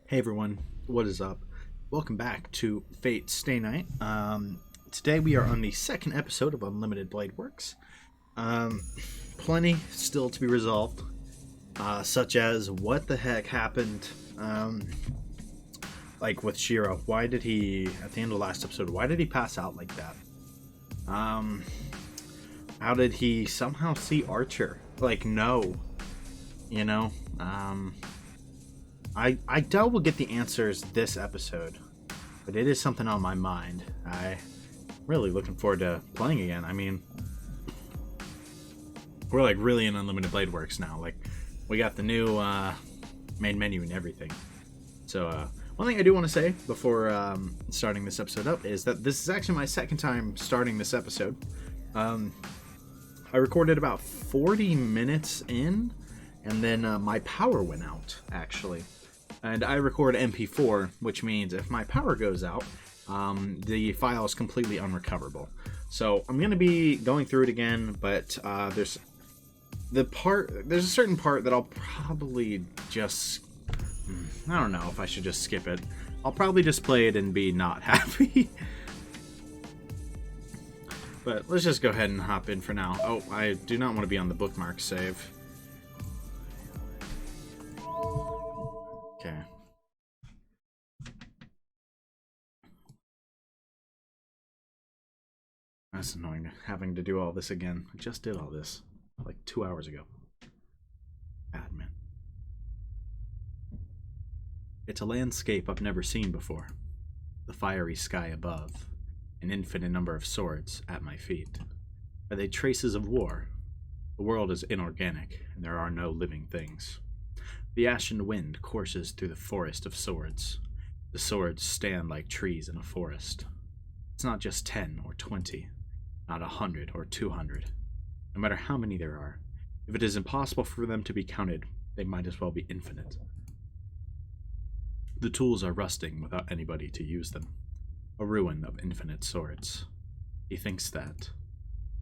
Hey everyone, what is up? Welcome back to Fate Stay Night. Today we are on the second episode of Unlimited Blade Works. Plenty still to be resolved, such as what the heck happened, like with Shirou. Why did he, at the end of the last episode, why did he pass out like that? How did he somehow see Archer? Like, no. You know? I doubt we'll get the answers this episode, but it is something on my mind. I'm really looking forward to playing again. I mean, we're like really in Unlimited Blade Works now. Like, we got the new main menu and everything. So, one thing I do want to say before starting this episode up is that this is actually my second time starting this episode. I recorded about 40 minutes in, and then my power went out, actually. And I record MP4, which means if my power goes out, the file is completely unrecoverable. So I'm going to be going through it again, but there's a certain part that I'll probably just, I don't know if I should just skip it. I'll probably just play it and be not happy. But let's just go ahead and hop in for now. Oh, I do not want to be on the bookmark save. Okay. That's annoying, having to do all this again. I just did all this like 2 hours ago. Admin. It's a landscape I've never seen before. The fiery sky above. An infinite number of swords at my feet. Are they traces of war? The world is inorganic, and there are no living things. The ashen wind courses through the forest of swords. The swords stand like trees in a forest. It's not just 10 or 20, not 100 or 200. No matter how many there are, if it is impossible for them to be counted, they might as well be infinite. The tools are rusting without anybody to use them. A ruin of infinite swords. He thinks that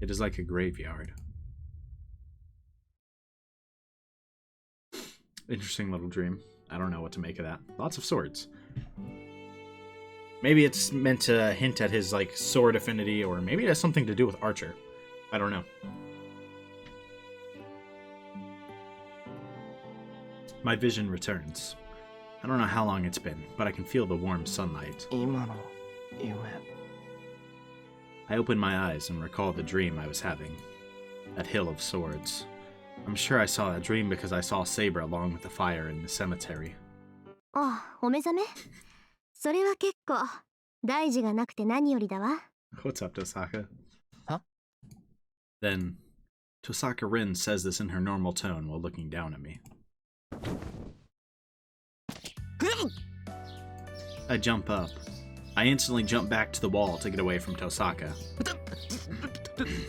it is like a graveyard. Interesting little dream. I don't know what to make of that. Lots of swords. Maybe it's meant to hint at his, like, sword affinity, or maybe it has something to do with Archer. I don't know. My vision returns. I don't know how long it's been, but I can feel the warm sunlight. I open my eyes and recall the dream I was having. That hill of swords. I'm sure I saw that dream because I saw Saber along with the fire in the cemetery. Oh, お目覚め? それは結構大事がなくて何よりだわ. What's up, Tohsaka? Huh? Then, Tohsaka Rin says this in her normal tone while looking down at me. I jump up. I instantly jump back to the wall to get away from Tohsaka.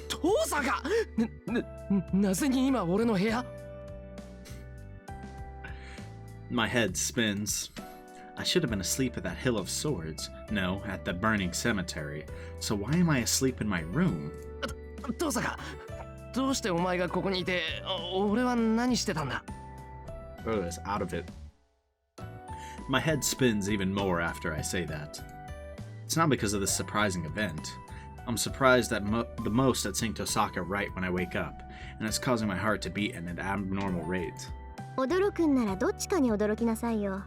Tohsaka! なぜに今俺の部屋? My head spins. I should have been asleep at that hill of swords. No, at the burning cemetery. So why am I asleep in my room? Tohsaka! どうしてお前がここにいて、俺は何してたんだ? Oh, it's out of it. My head spins even more after I say that. It's not because of this surprising event. I'm surprised at the most at seeing Tohsaka right when I wake up, and it's causing my heart to beat at an abnormal rate. 驚くんならどっちかに驚きなさいよ。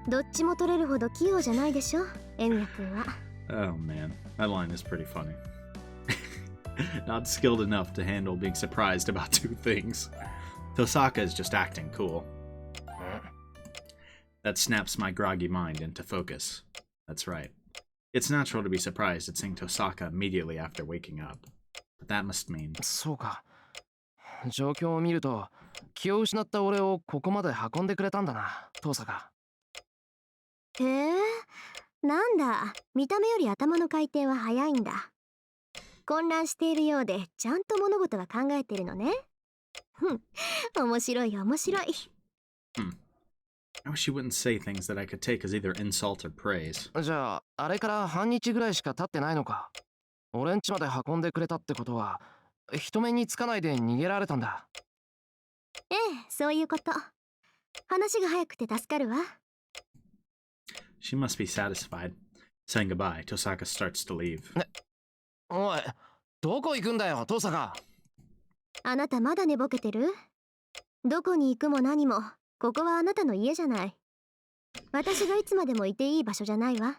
どっちも取れるほど器用じゃないでしょ、エミヤ君は。Oh man, that line is pretty funny. Not skilled enough to handle being surprised about two things. Tohsaka is just acting cool. That snaps my groggy mind into focus. That's right. It's natural to be surprised at seeing Tohsaka immediately after waking up. But that must mean... そうか。状況を見ると、気を失った俺をここまで運んでくれたんだな、Tohsaka。へえ、なんだ、見た目より頭の回転は早いんだ。混乱しているようで、ちゃんと物事は考えてるのね。面白い面白い。I wish you wouldn't say things that I could take as either insult or praise. じゃあ、あれから半日ぐらいしか経ってないのか。俺ん家まで運んでくれたってことは、人目につかないで逃げられたんだ。ええ、そういうこと。話が早くて助かるわ。She must be satisfied. Saying goodbye, Tohsaka starts to leave. おい、どこ行くんだよ、トサカ。あなたまだ寝ぼけてる？どこに行くも何も、ここはあなたの家じゃない。私がいつまでもいていい場所じゃないわ。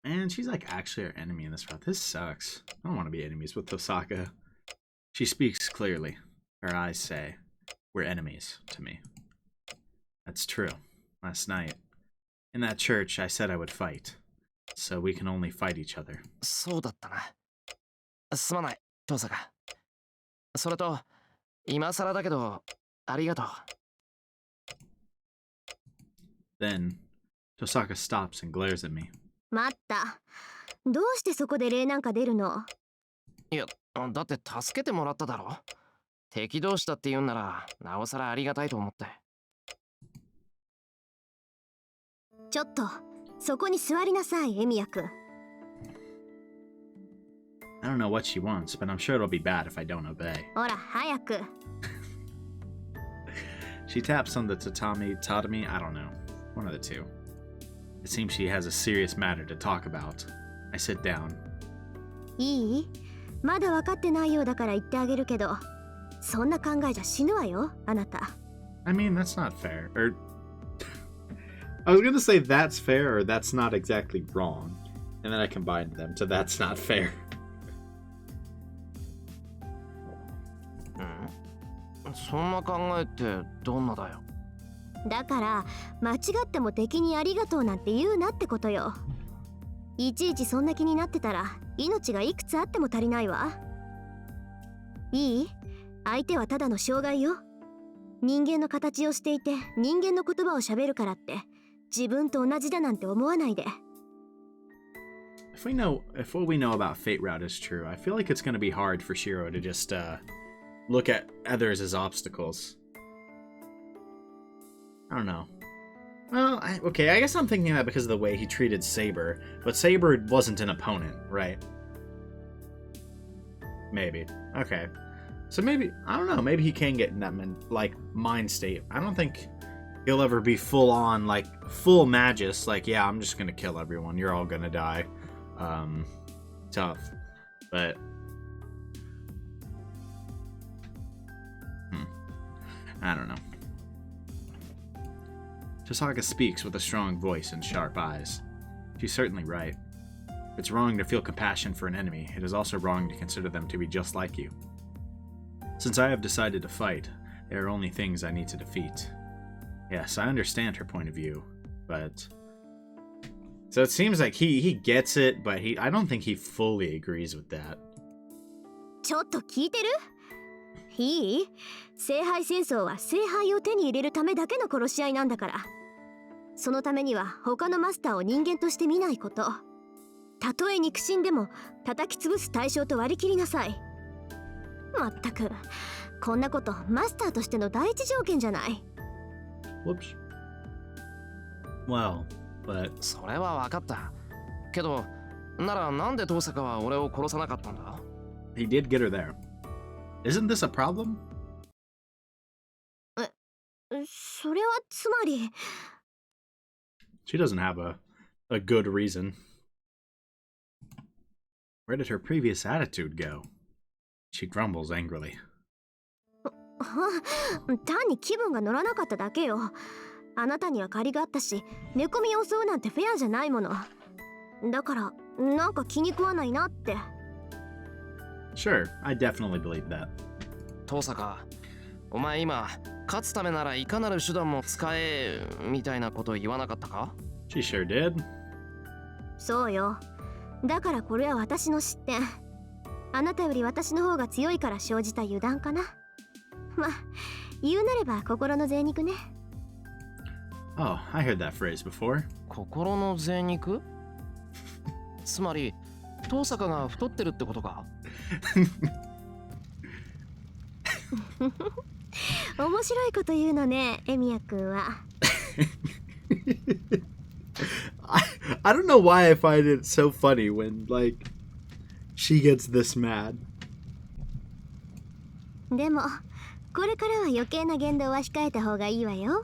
And she's like actually our enemy in this route. This sucks. I don't want to be enemies with Tohsaka. She speaks clearly. Her eyes say, we're enemies to me. That's true. Last night, in that church, I said I would fight. So we can only fight each other. そうだったな。すまない、トサカ。それと、今更だけど、ありがとう。Then, Tohsaka stops and glares at me. 待った。どうしてそこで礼なんか出るの？いや、だって助けてもらっただろ。敵同士だって言うんなら、なおさらありがたいと思って。ちょっと、そこに座りなさい、エミヤ君。I don't know what she wants, but I'm sure it'll be bad if I don't obey. ほら、早く。She taps on the tatami, I don't know. One of the two. It seems she has a serious matter to talk about. I sit down. いい？まだ分かってないようだから言ってあげるけど、そんな考えじゃ死ぬわよ、あなた。I mean, that's not fair. Or I was gonna say that's fair or that's not exactly wrong. And then I combined them to that's not fair. そんな考えってどんなだよ。だから間違っても敵にありがとうなんて言うなってことよ。いちいちそんな気になってたら命がいくつあっても足りないわ。いい？相手はただの障害よ。人間の形をしていて人間の言葉を喋るからって自分と同じだなんて思わないで。If what we know about Fate Route is true, I feel like it's gonna be hard for Shirou to just look at others as obstacles. I don't know. Well, okay, I guess I'm thinking that because of the way he treated Saber, but Saber wasn't an opponent, right? Maybe. Okay. So maybe, I don't know, maybe he can get in that mind state. I don't think he'll ever be full on, full Magus, yeah, I'm just gonna kill everyone, you're all gonna die. Tough. But I don't know. Tohsaka speaks with a strong voice and sharp eyes. She's certainly right. If it's wrong to feel compassion for an enemy, it is also wrong to consider them to be just like you. Since I have decided to fight, there are only things I need to defeat. Yes, I understand her point of view, but... So it seems like he gets it, but I don't think he fully agrees with that. ちょっと聞いてる？いい？聖杯戦争は聖杯を手に入れるためだけの殺し合いなんだから。そのためには他のマスターを人間として見ないこと。たとえ肉親でも叩き潰す対象と割り切りなさい。まったく、こんなことマスターとしての第一条件じゃない。Whoops. Well, but... それは分かった。けど、ならなんでトーサカは俺を殺さなかったんだ？ He did get her there. Isn't this a problem? それはつまり She doesn't have a good reason. Where did her previous attitude go? She grumbles angrily. 単に気分が乗らなかっただけよ。あなたには借りがあったし、寝込みを襲うなんてフェアじゃないもの。だからなんか気に食わないなって。Sure, I definitely believe that. トーサカ、お前今勝つためならいかなる手段も使えみたいなこと言わなかったか？ She sure did. そうよ。だからこれは私の失点。あなたより私の方が強いから生じた油断かな。まあ、言うなれば心の贅肉ね。Oh, I heard that phrase before. 心の贅肉？つまり、トーサカが太ってるってことか？面白いこと言うのね、エミヤ君は。I don't know why I find it so funny when, she gets this mad. でも、これからは余計な言動は控えた方がいいわよ。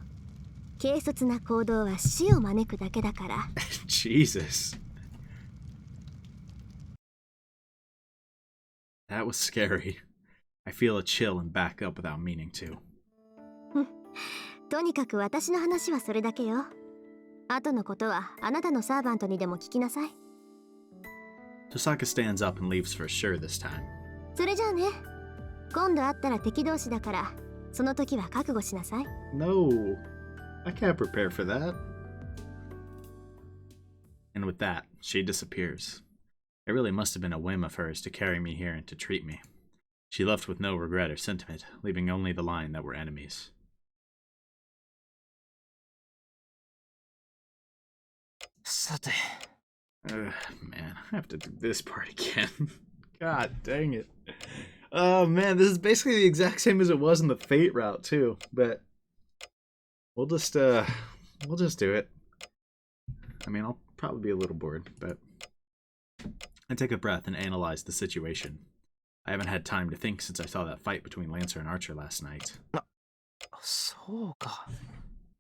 軽率な行動は死を招くだけだから。Jesus. That was scary. I feel a chill and back up without meaning to. とにかく私の話はそれだけよ。後のことはあなたのサーバントにでも聞きなさい。Tohsaka stands up and leaves for sure this time. それじゃあね。今度会ったら敵同士だから、その時は覚悟しなさい。No, I can't prepare for that. And with that, she disappears. It really must have been a whim of hers to carry me here and to treat me. She left with no regret or sentiment, leaving only the line that we're enemies. Man, I have to do this part again. God dang it. Oh man, this is basically the exact same as it was in the Fate route too, but we'll just do it. I mean, I'll probably be a little bored, but I take a breath and analyze the situation. I haven't had time to think since I saw that fight between Lancer and Archer last night. そうか。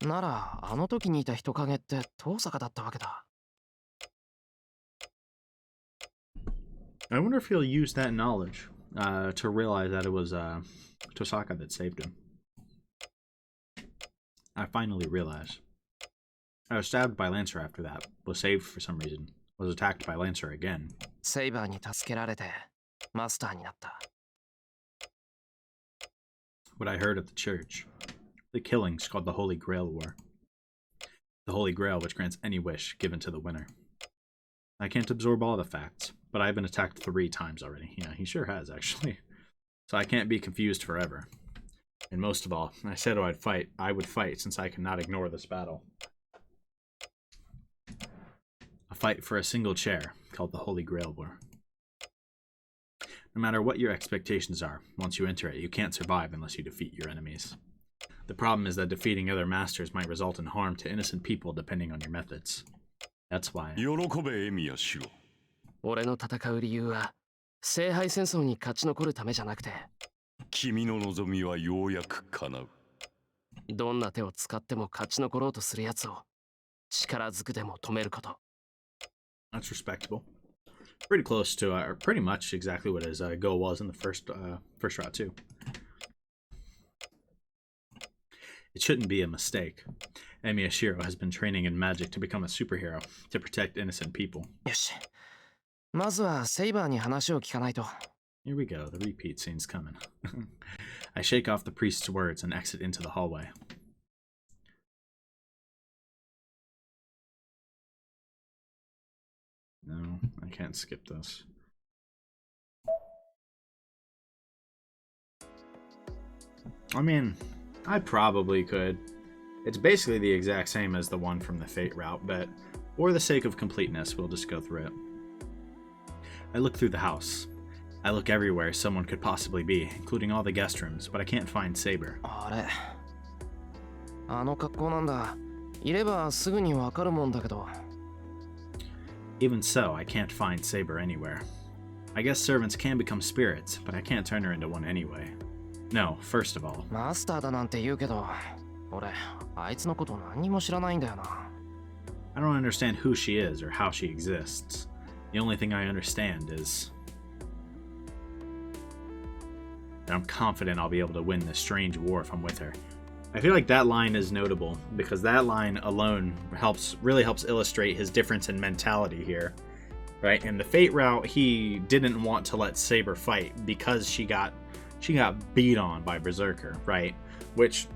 なら、あの時にいた人影って遠坂だったわけだ。I wonder if he'll use that knowledge to realize that it was Tohsaka that saved him. I finally realized. I was stabbed by Lancer after that, was saved for some reason, was attacked by Lancer again. Saber に助けられて、マスターになった。What I heard at the church. The killings called the Holy Grail War. The Holy Grail which grants any wish given to the winner. I can't absorb all the facts, but I've been attacked 3 times already. Yeah, he sure has, actually. So I can't be confused forever. And most of all, I said I would fight since I cannot ignore this battle. A fight for a single chair, called the Holy Grail War. No matter what your expectations are, once you enter it, you can't survive unless you defeat your enemies. The problem is that defeating other masters might result in harm to innocent people depending on your methods. That's why. 俺の戦う理由は、聖杯戦争に勝ち残るためじゃなくて、君の望みはようやく叶う。どんな手を使っても勝ち残ろうとする奴を、力ずくでも止めること。That's respectable. Pretty close to, or pretty much exactly what his goal was in the first route too. It shouldn't be a mistake. Emiya Shirou has been training in magic to become a superhero, to protect innocent people. よし。まずはセイバーに話を聞かないと。Here we go, the repeat scene's coming. I shake off the priest's words and exit into the hallway. No, I can't skip this. I mean, I probably could. It's basically the exact same as the one from the Fate route, but for the sake of completeness, we'll just go through it. I look through the house. I look everywhere someone could possibly be, including all the guest rooms, but I can't find Saber. あれ。あの格好なんだ。いればすぐにわかるもんだけど。Even so, I can't find Saber anywhere. I guess servants can become spirits, but I can't turn her into one anyway. No, first of all. マスターだなんて言うけど、俺、あいつのこと何にも知らないんだよな。I don't understand who she is or how she exists. The only thing I understand is that I'm confident I'll be able to win this strange war if I'm with her. I feel like that line is notable because that line alone really helps illustrate his difference in mentality here, right? In the Fate route, he didn't want to let Saber fight because she got beat on by Berserker, right? Which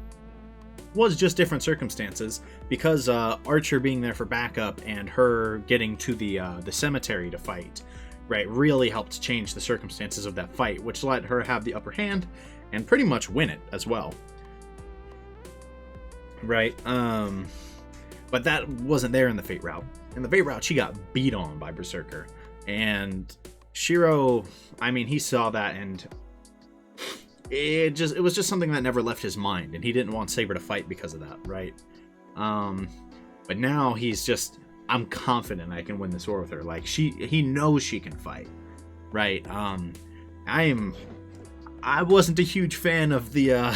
was just different circumstances because Archer being there for backup and her getting to the cemetery to fight, right, really helped change the circumstances of that fight, which let her have the upper hand and pretty much win it as well. Right, but that wasn't there in the Fate route. In the Fate route, she got beat on by Berserker, and Shirou, I mean, he saw that, and it was just something that never left his mind, and he didn't want Saber to fight because of that, right? But now he's just, I'm confident I can win this war with her. Like, he knows she can fight, right? I wasn't a huge fan of the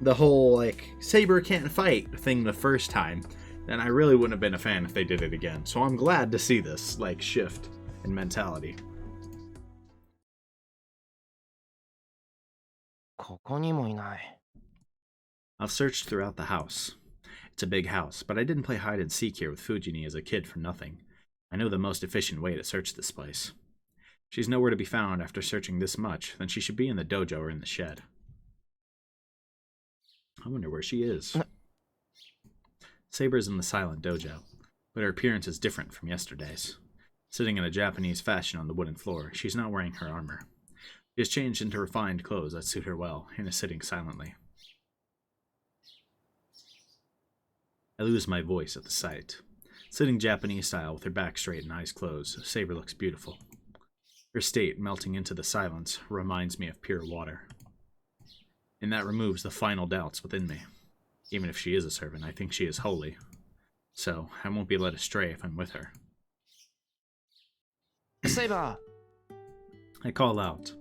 the whole, like, Saber can't fight thing the first time, then I really wouldn't have been a fan if they did it again. So I'm glad to see this, like, shift in mentality. ここにもいない。 I've searched throughout the house. It's a big house, but I didn't play hide and seek here with Fujini as a kid for nothing. I know the most efficient way to search this place. If she's nowhere to be found after searching this much, then she should be in the dojo or in the shed. I wonder where she is. Saber's in the silent dojo, but her appearance is different from yesterday's. Sitting in a Japanese fashion on the wooden floor, she's not wearing her armor. She has changed into refined clothes that suit her well, and is sitting silently. I lose my voice at the sight. Sitting Japanese style with her back straight and eyes closed, Saber looks beautiful. Her state, melting into the silence, reminds me of pure water. And that removes the final doubts within me. Even if she is a servant, I think she is holy. So, I won't be led astray if I'm with her. Saber! I call out.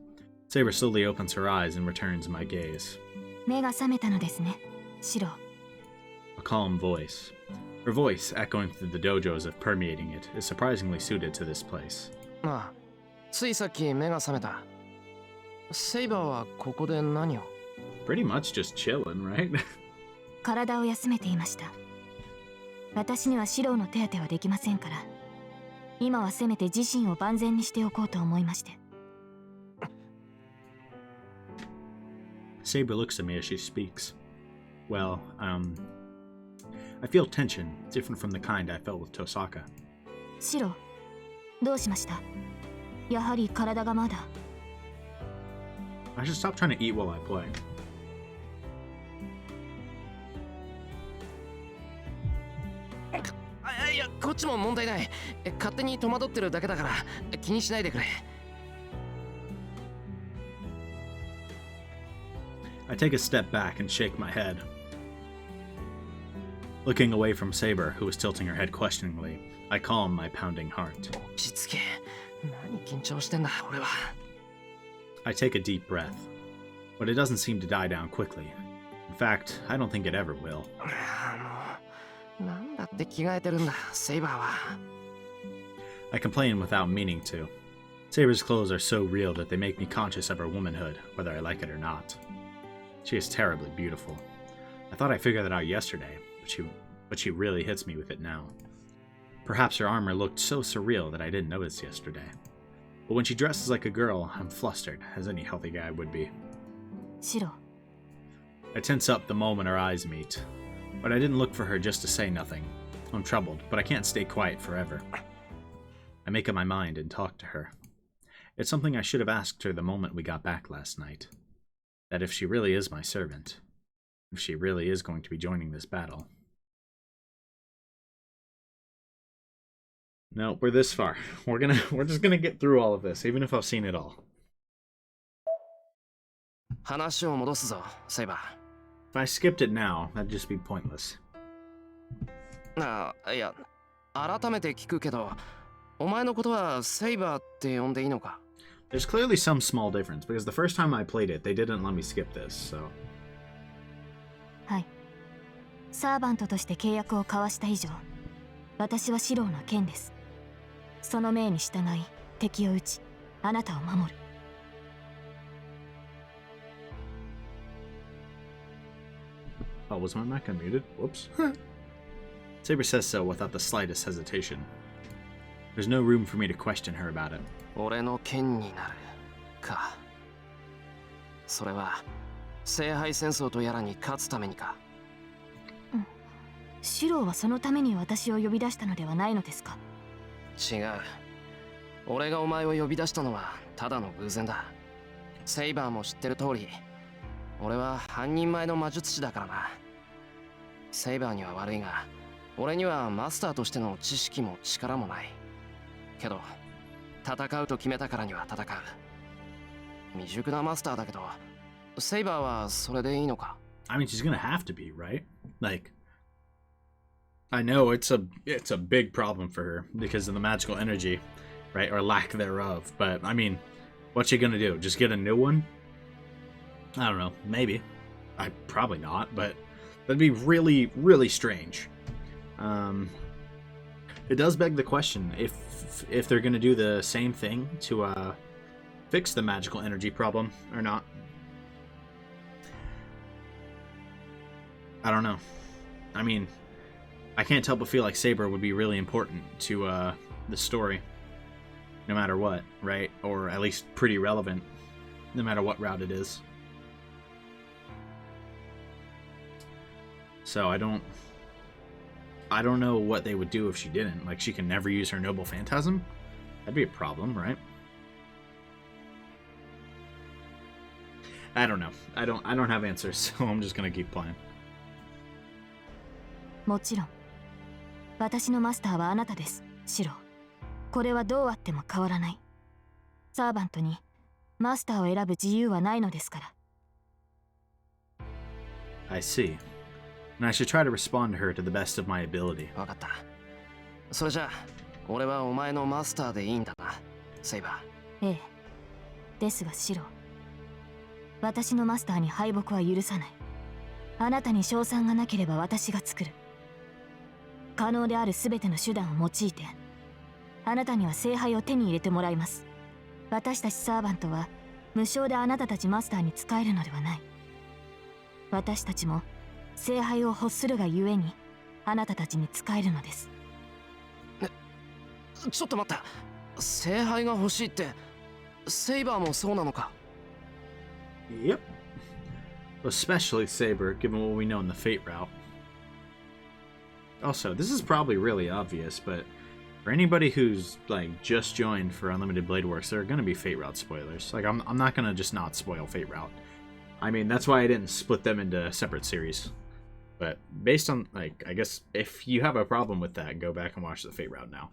Saber slowly opens her eyes and returns my gaze. 目が覚めたのですね、シロ。 A calm voice. Her voice, echoing through the dojo as if permeating it, is surprisingly suited to this place. ああ、ついさっき目が覚めた。セイバーはここで何を？ Pretty much just chilling, right? 体を休めていました。私にはシロの手当てはできませんから、今はせめて自身を万全にしておこうと思いまして。 Saber looks at me as she speaks. Well, I feel tension, different from the kind I felt with Tohsaka. シロ、どうしました？やはり体がまだ。 I should stop trying to eat while I play. いや、こっちも問題ない。勝手に戸惑ってるだけだから気にしないでくれ。 I take a step back and shake my head. Looking away from Saber, who is tilting her head questioningly, I calm my pounding heart. 落ち着け。何緊張してんだ、俺は。 I take a deep breath, but it doesn't seem to die down quickly. In fact, I don't think it ever will. もう、なんだって着替えてるんだ、セイバーは。 I complain without meaning to. Saber's clothes are so real that they make me conscious of her womanhood, whether I like it or not. She is terribly beautiful. I thought I figured that out yesterday, but she really hits me with it now. Perhaps her armor looked so surreal that I didn't notice yesterday. But when she dresses like a girl, I'm flustered, as any healthy guy would be. シロ、 I tense up the moment our eyes meet, but I didn't look for her just to say nothing. I'm troubled, but I can't stay quiet forever. I make up my mind and talk to her. It's something I should have asked her the moment we got back last night. That if she really is my servant, if she really is going to be joining this battle. No, we're this far. We're just gonna get through all of this, even if I've seen it all. 話を戻すぞ、セイバ If I skipped it now, that'd just be pointless. ー。ああ、いや、改めて聞くけど、お前のことはセイバーって呼んでいいのか？ There's clearly some small difference, because the first time I played it, they didn't let me skip this, so... はい。サーバントとして契約を交わした以上、私はシロの剣です。その命に従い、敵を撃ち、あなたを守る。Oh, was my mic unmuted? Whoops. Saber says so without the slightest hesitation. There's no room for me to question her about it. 俺の剣になるか。それは聖杯戦争とやらに勝つためにか。シロはそのために私を呼び出したのではないのですか？違う。俺がお前を呼び出したのはただの偶然だ。セイバーも知ってる通り、俺は半人前の魔術師だからな。セイバーには悪いが、俺にはマスターとしての知識も力もない。けど戦うと決めたからには戦う。未熟なマスターだけど、セイバーはそれでいいのか？ I mean, she's gonna have to be, right? Like, I know it's a big problem for her because of the magical energy, right, or lack thereof. But I mean, what's she gonna do? Just get a new one? I don't know. Maybe. probably not, but that'd be really, really strange. It does beg the question if they're going to do the same thing to fix the magical energy problem or not. I don't know. I mean, I can't help but feel like Saber would be really important to the story, no matter what, right? Or at least pretty relevant, no matter what route it is. So I don't know what they would do if she didn't. Like, she can never use her noble phantasm? That'd be a problem, right? I don't know. I don't have answers, so I'm just gonna keep playing. もちろん私のマスターはあなたです、シロ。これはどうあっても変わらない。サーバントにマスターを選ぶ自由はないのですから。I see. And I should try to respond to her to the best of my ability. わかった。それじゃあ、俺はお前のマスターでいいんだな、セイバー。ええ。ですがシロ、私のマスターに敗北は許さない。あなたに勝算がなければ私が作る。可能であるすべての手段を用いて、あなたには聖杯を手に入れてもらいます。私たちサーバントは無償であなたたちマスターに仕えるのではない。私たちも聖杯を欲するがゆえにあなたたちに仕えるのです。ちょっと待った。聖杯が欲しいってセイバーもそうなのか？ Yep. Especially Saber, given what we know in the Fate route. Also, this is probably really obvious, but for anybody who's like just joined for Unlimited Blade Works, there are going to be Fate route spoilers. Like, I'm not going to just not spoil Fate route. I mean, that's why I didn't split them into separate series. But based on, like, I guess if you have a problem with that, go back and watch the Fate route now,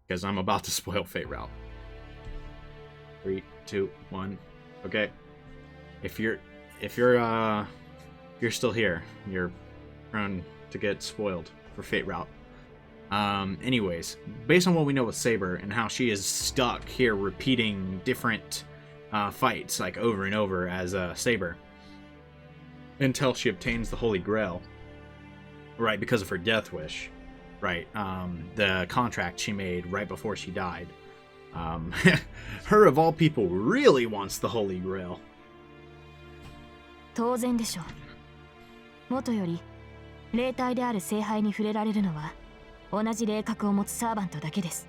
because I'm about to spoil Fate route. 3, 2, 1. Okay. If you're still here, you're prone to get spoiled for Fate route. Anyways, based on what we know with Saber and how she is stuck here repeating different fights like over and over as Saber until she obtains the Holy Grail, right, because of her death wish, right, the contract she made right before she died. Her of all people really wants the Holy Grail. 当然でしょう。元より霊体である聖杯に触れられるのは同じ霊格を持つサーバントだけです。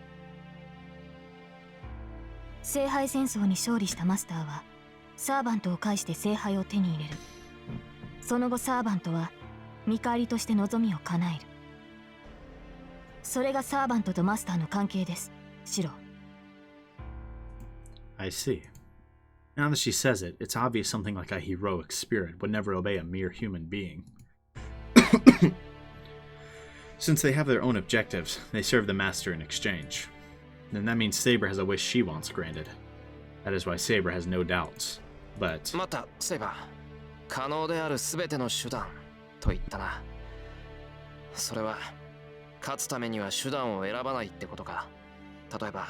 聖杯戦争に勝利したマスターはサーバントを介して聖杯を手に入れる。その後サーバントは見返りとして望みを叶える。それがサーバントとマスターの関係です、シロ。I see. Now that she says it, it's obvious something like a heroic spirit would never obey a mere human being. Since they have their own objectives, they serve the master in exchange. Then that means Saber has a wish she wants granted. That is why Saber has no doubts. But... また、セイバー。可能であるすべての手段と言ったな。それは、勝つためには手段を選ばないってことか。例えば、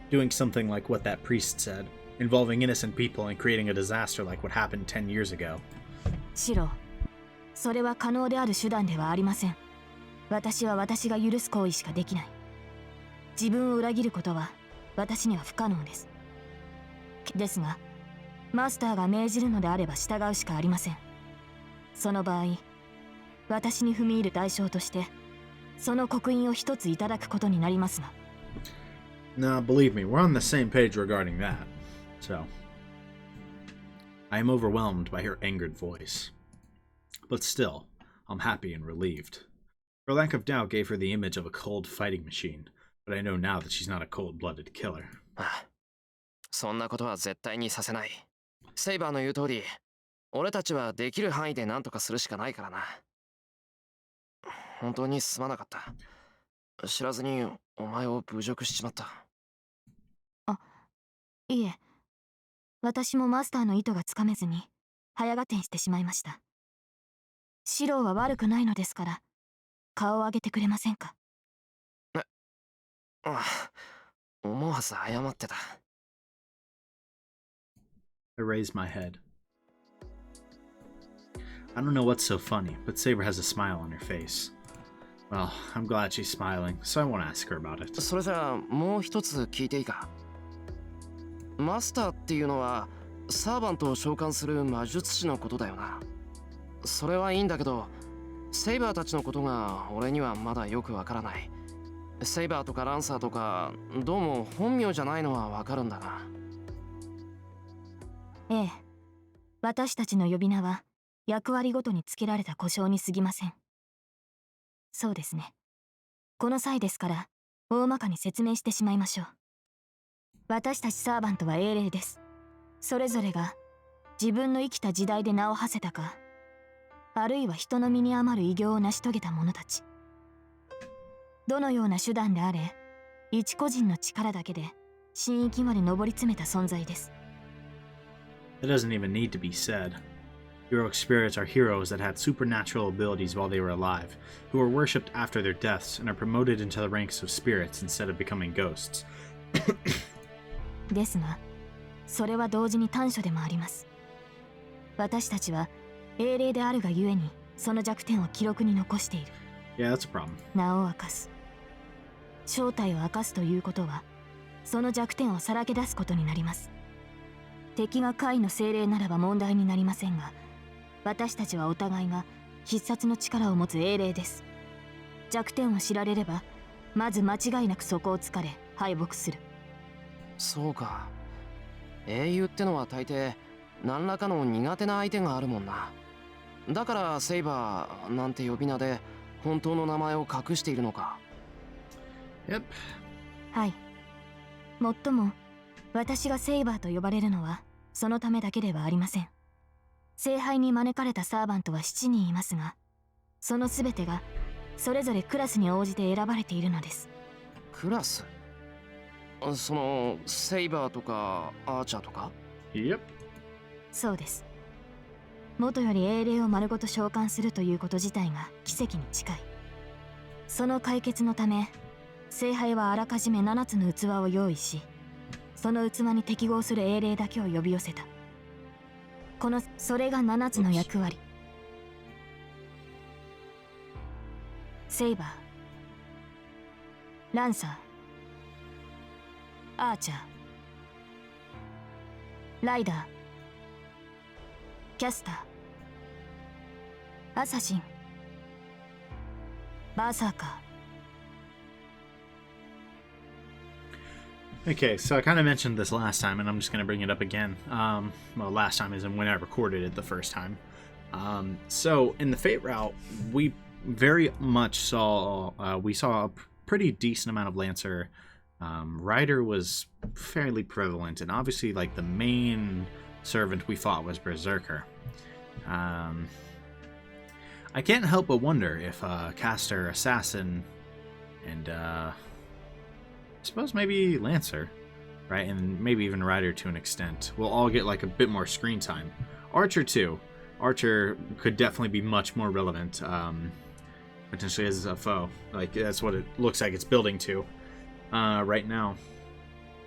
doing something like what that priest said, involving innocent people and creating a disaster like what happened 10 years ago. シロ、それは可能である手段ではありません。私は私が許す行為しかできない。自分を裏切ることは私には不可能です。ですが、マスターが命じるのであれば従うしかありません。その場合、私に踏み入る代償として、その刻印を一ついただくことになりますが。Nah, believe me, we're on the same page regarding that. So, I am overwhelmed by her angered voice. But still, I'm happy and relieved. Her lack of doubt gave her the image of a cold fighting machine, but I know now that she's not a cold-blooded killer. ああ、そんなことは絶対にさせない。セイバーの言う通り、俺たちはできる範囲で何とかするしかないからな。本当にすまなかった。知らずにお前を侮辱しちまった。あ、いえ。私もマスターの意図がつかめずに早合点してしまいました。シローは悪くないのですから顔を上げてくれませんか？ああ、思わず謝ってた。I raise my head. I don't know what's so funny, but Saber has a smile on her face. Well, I'm glad she's smiling, so I won't ask her about it. それじゃあもう一つ聞いていいか。マスターっていうのはサーバントを召喚する魔術師のことだよな。それはいいんだけど、セイバーたちのことが俺にはまだよくわからない。セイバーとかランサーとかどうも本名じゃないのはわかるんだが。ええ、私たちの呼び名は役割ごとにつけられた呼称に過ぎません。そうですね。この際ですから大まかに説明してしまいましょう。私たちサーバントは英霊です。それぞれが自分の生きた時代で名を馳せたか、あるいは人の身に余る偉業を成し遂げた者たち。どのような手段であれ、一個人の力だけで神域まで上り詰めた存在です。It doesn't even need to be said. Heroic spirits are heroes that had supernatural abilities while they were alive, who were worshipped after their deaths and are promoted into the ranks of spirits instead of becoming ghosts. ですが、それは同時に短所でもあります。私たちは英霊であるがゆえに、その弱点を記録に残している。Yeah, that's a problem. 名を明かす。正体を明かすということは、その弱点をさらけ出すことになります。敵が下位の精霊ならば問題になりませんが、私たちはお互いが必殺の力を持つ英霊です。弱点を知られれば、まず間違いなくそこを突かれ敗北する。そうか。英雄ってのは大抵何らかの苦手な相手があるもんな。だからセイバーなんて呼び名で本当の名前を隠しているのか。Yep. はい。もっとも私がセイバーと呼ばれるのはそのためだけではありません。聖杯に招かれたサーバントは7人いますが、その全てがそれぞれクラスに応じて選ばれているのです。クラス？そのセイバーとかアーチャーとか？ Yep. そうです。元より英霊を丸ごと召喚するということ自体が奇跡に近い。その解決のため、聖杯はあらかじめ7つの器を用意し、その器に適合する英霊だけを呼び寄せた。それが7つの役割。セイバー、ランサー、アーチャー、ライダー、キャスター、アサシン、バーサーカー。Okay, so I kind of mentioned this last time, and I'm just going to bring it up again. Well, last time is when I recorded it the first time. So in the Fate route, we very much saw a pretty decent amount of Lancer. Rider was fairly prevalent, and obviously, like, the main servant we fought was Berserker. I can't help but wonder if Caster, Assassin, and I suppose maybe Lancer, right, and maybe even Rider to an extent, will all get like a bit more screen time. Archer too. Archer could definitely be much more relevant, potentially as a foe. Like, that's what it looks like it's building to right now,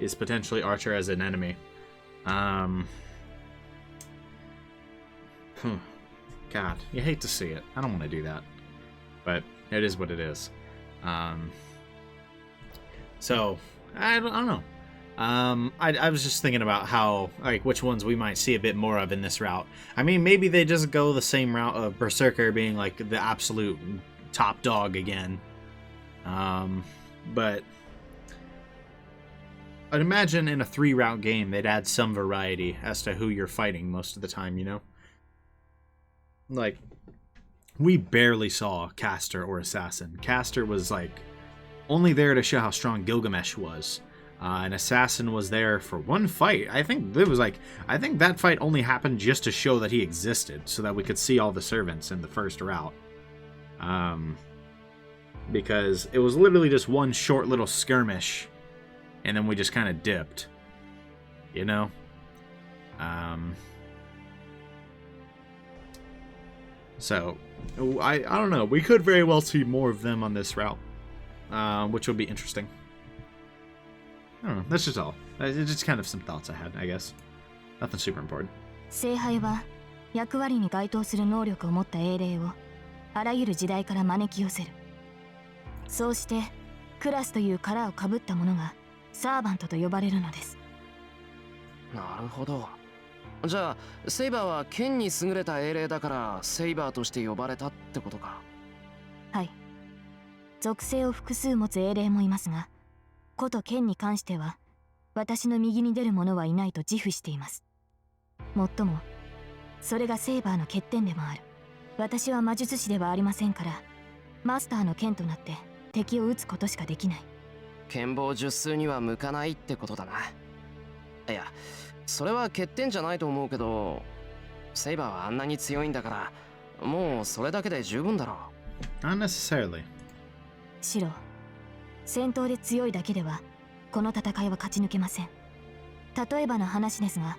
is potentially Archer as an enemy. God, you hate to see it. I don't want to do that, but it is what it is. So, I don't know. I was just thinking about how, like, which ones we might see a bit more of in this route. I mean, maybe they just go the same route of Berserker being, like, the absolute top dog again. But I'd imagine in a 3-route game, they'd add some variety as to who you're fighting most of the time, you know? Like, we barely saw Caster or Assassin. Caster was, like, only there to show how strong Gilgamesh was. An Assassin was there for one fight. I think that fight only happened just to show that he existed, so that we could see all the servants in the first route. Because it was literally just one short little skirmish, and then we just kind of dipped. You know? So, I don't know. We could very well see more of them on this route. Which will be interesting. I don't know. That's just all. It's just kind of some thoughts I had, I guess. Nothing super important. 聖杯は役割に該当する能力を持った英霊をあらゆる時代から招き寄せる。そうしてクラスという殻をかぶった者がサーバントと呼ばれるのです。なるほど。じゃあセイバーは剣に優れた英霊だからセイバーとして呼ばれたってことか。はい。属性を複数持つ英霊もいますが、こと剣に関しては私の右に出る者はいないと自負しています。もっともそれがセイバーの欠点でもある。私は魔術師ではありませんから、マスターの剣となって敵を撃つことしかできない。剣謀術数には向かないってことだな。いや、それは欠点じゃないと思うけど、セイバーはあんなに強いんだからもうそれだけで十分だろう。 Not necessarily. シロ、戦闘で強いだけではこの戦いは勝ち抜けません。例えばの話ですが、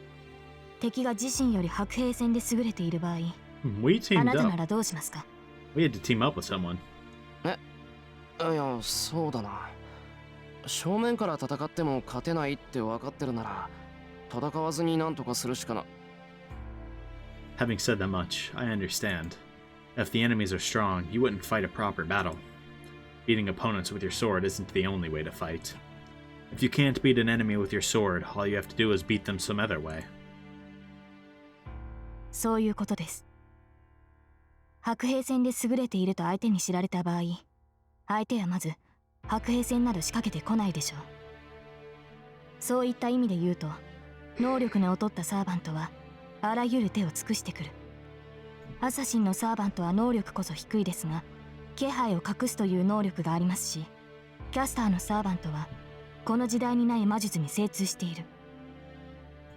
敵が自身より白兵戦で優れている場合、We あ teamed なたな up. らどうしますか？ We had to team up with someone. いや、そうだな。正面から戦っても勝てないって分かってるなら戦わずに何とかするしかな。 Having said that much, I understand. If the enemies are strong, you wouldn't fight a proper battle. Beating opponents with your sword isn't the only way to fight. If you can't beat an enemy with your sword, all you have to do is beat them some other way. そういうことです。白兵戦で優れていると相手に知られた場合、相手はまず白兵戦など仕掛けてこないでしょう。そういった意味で言うと、能力の劣ったサーバントはあらゆる手を尽くしてくる。アサシンのサーバントは能力こそ低いですが、気配を隠すという能力がありますし、キャスターのサーバントはこの時代にない魔術に精通している。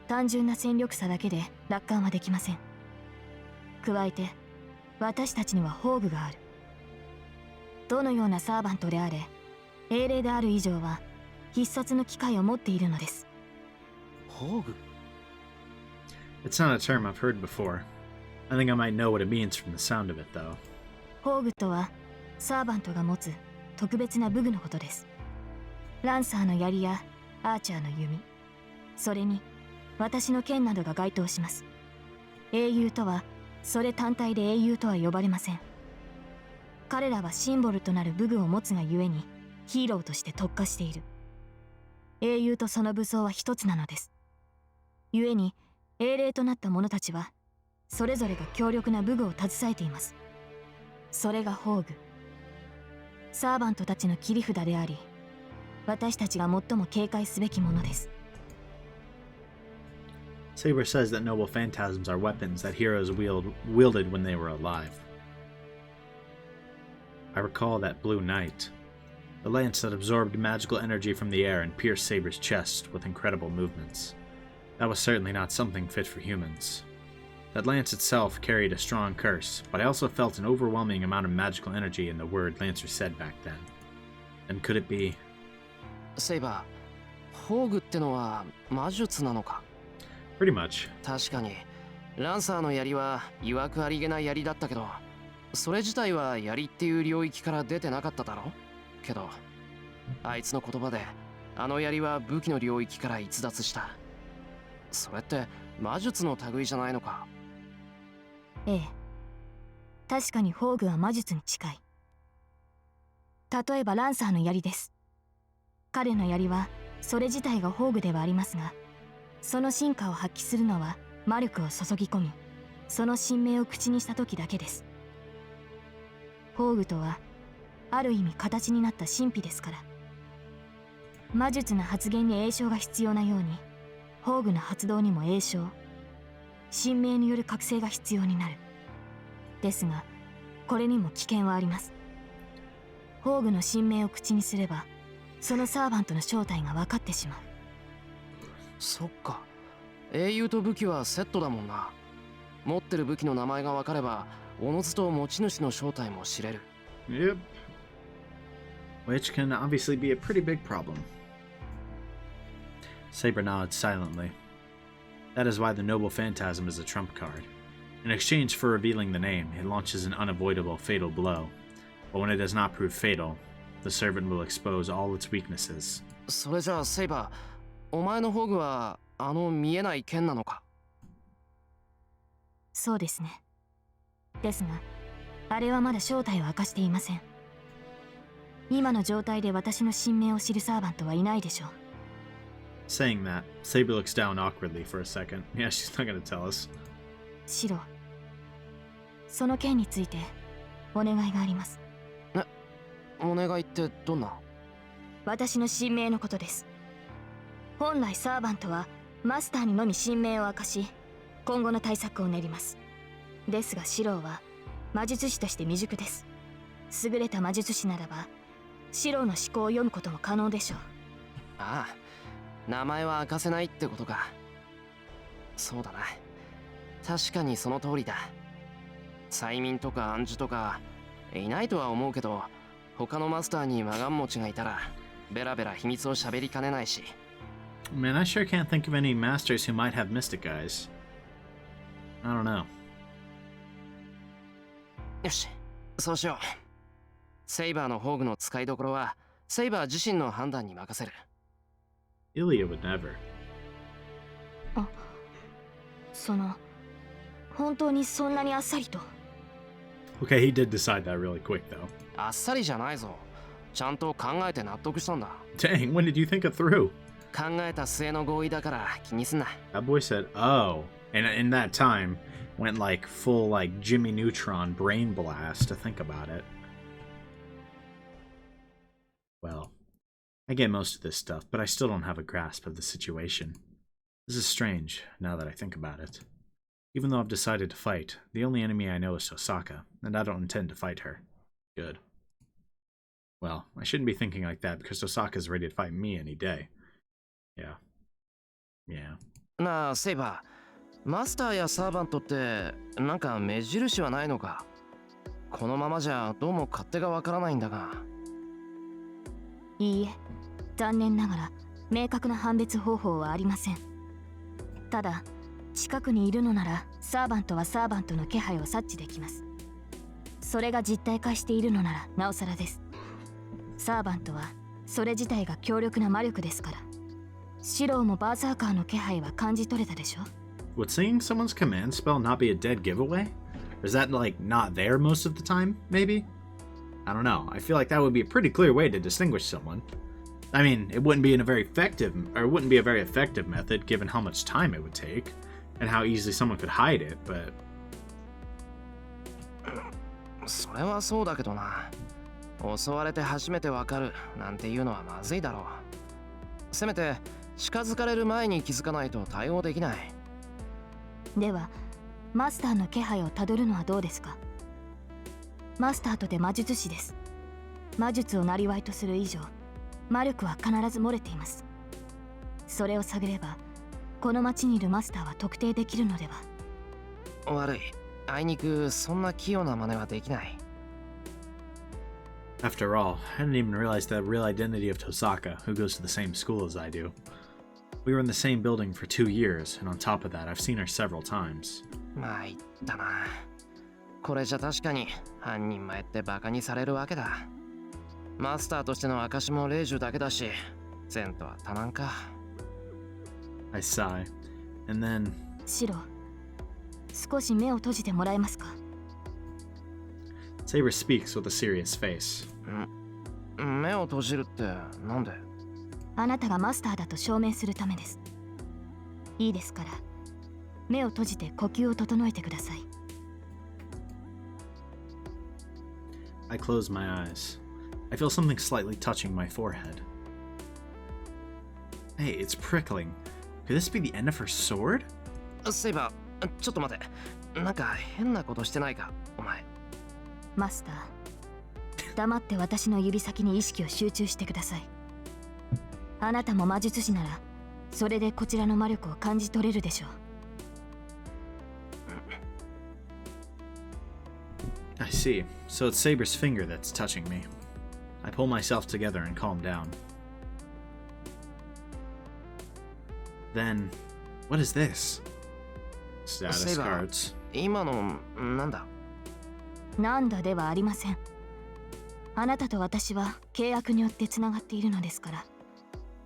単純な戦力差だけで楽観はできません。加えて私たちには宝具がある。どのようなサーバントであれ、英霊である以上は必殺の機会を持っているのです。宝具？ It's not a term I've heard before. I think I might know what it means from the sound of it, though. 宝具とはサーバントが持つ特別な武具のことです。ランサーの槍やアーチャーの弓、それに私の剣などが該当します。英雄とはそれ単体で英雄とは呼ばれません。彼らはシンボルとなる武具を持つがゆえにヒーローとして特化している。英雄とその武装は一つなのです。ゆえに英霊となった者たちはそれぞれが強力な武具を携えています。それが宝具、サーバントたちの切り札であり、私たちが最も警戒すべきものです。Saber says that noble phantasms are weapons that heroes wielded when they were alive. I recall that blue night, the lance that absorbed magical energy from the air and pierced Saber's chest with incredible movements. That was certainly not something fit for humans. That lance itself carried a strong curse, but I also felt an overwhelming amount of magical energy in the word Lancer said back then. And could it be... セイバー、宝具ってのは魔術なのか？ Pretty much. 確かにランサーの槍は曰くありげな槍だったけど、それ自体は槍っていう領域から出てなかっただろ。けどあいつの言葉であの槍は武器の領域から逸脱した。それって魔術の類じゃないのか？ええ、確かに宝具は魔術に近い。例えばランサーの槍です。彼の槍はそれ自体が宝具ではありますが、その進化を発揮するのは魔力を注ぎ込み、その神明を口にした時だけです。宝具とはある意味形になった神秘ですから。魔術の発現に栄唱が必要なように、宝具の発動にも栄唱、神明による覚醒が必要になる。ですがこれにも危険はあります。宝具の神明を口にすれば、そのサーバントの正体が分かってしまう。そっか、英雄と武器はセットだもんな。持ってる武器の名前が分かればおのずと持ち主の正体も知れる。 Yep. Which can obviously be a pretty big problem. Saber nods silently. That is why the noble phantasm is a trump card. In exchange for revealing the name, it launches an unavoidable fatal blow. But when it does not prove fatal, the servant will expose all its weaknesses. それじゃあセイバー、お前の宝具はあの見えない剣なのか？そうですね。ですが、あれはまだ正体を明かしていません。今の状態で私の神名を知るサーバントはいないでしょう。Saying that, Saber looks down awkwardly for a second. Yeah, she's not gonna tell us. シロ、その件についてお願いがあります。お願いってどんな？私の神名のことです。本来サーバントはマスターにのみ神名を明かし、今後の対策を練ります。ですがシローは魔術師として未熟です。優れた魔術師ならばシローの思考を読むことも可能でしょう。ああ、名前は明かせないってことか。そうだな、確かにその通りだ。催眠とか暗示とかいないとは思うけど、他のマスターに魔眼持ちがいたらベラベラ秘密を喋りかねないし。 Man, I sure can't think of any masters who might have mystic eyes. I don't know. よし、そうしよう。セイバーの宝具の使いどころはセイバー自身の判断に任せる。Ilya would never. 本当にそんなにあっさりと。 Okay, he did decide that really quick, though. あっさりじゃないぞ。ちゃんと考えて納得したんだ。 Dang, when did you think it through? 考えた末の合意だから気にすんな。 That boy said, oh. And in that time, went like full like Jimmy Neutron brain blast to think about it. Well, I get most of this stuff, but I still don't have a grasp of the situation. This is strange, now that I think about it. Even though I've decided to fight, the only enemy I know is Tohsaka, and I don't intend to fight her. Good. Well, I shouldn't be thinking like that because Tohsaka's ready to fight me any day. Yeah. Yeah. なあ、セイバー、マスターやサーバントってなんか目印はないのか？このままじゃどうも勝手がわからないんだが。いいえ、残念ながら明確な判別方法はありません。ただ近くにいるのならサーバントはサーバントの気配を察知できます。それが実体化しているのならなおさらです。サーバントはそれ自体が強力な魔力ですから。シローもバーサーカーの気配は感じ取れたでしょ。 Would seeing someone's command spell not be a dead giveaway? Or is that like not there most of the time, maybe? I don't know. I feel like that would be a pretty clear way to distinguish someone. I mean, it wouldn't be a very effective method given how much time it would take and how easily someone could hide it, but それはそうだけどな。襲われて初めてわかるなんていうのはまずいだろう。せめて近づかれる前に気づかないと対応できない。ではマスターの気配をたどるのはどうですか？マスターとて魔術師です。魔術を生業とする以上魔力は必ず漏れています。それを探ればこの町にいるマスターは特定できるのでは。悪い、あいにくそんな器用な真似はできない。 after all, I didn't even realize the real identity of Tohsaka, who goes to the same school as I do. We were in the same building for 2 years, and on top of that, I've seen her several times. まあ言ったな。これじゃ確かに犯人前ってバカにされるわけだ。マスターとしての証も霊樹だけだし、前途は多難か。 I sigh, and then シロ、少し目を閉じてもらえますか？ Saber speaks with a serious face. 目を閉じるってなんで？あなたがマスターだと証明するためです。いいですから、目を閉じて呼吸を整えてください。I close my eyes. I feel something slightly touching my forehead. Hey, it's prickling. Could this be the end of her sword? セイバー、ちょっと待て。なんか変なことしてないか、お前。マスター、黙って私の指先に意識を集中してください。あなたも魔術師ならそれでこちらの魔力を感じ取れるでしょう。 I see. So it's Saber's finger that's touching me. I pull myself together and calm down. Then, what is this? Status Saber, cards. 今のなんだ？なんだではありません。あなたと私は契約によってつながっているのですから、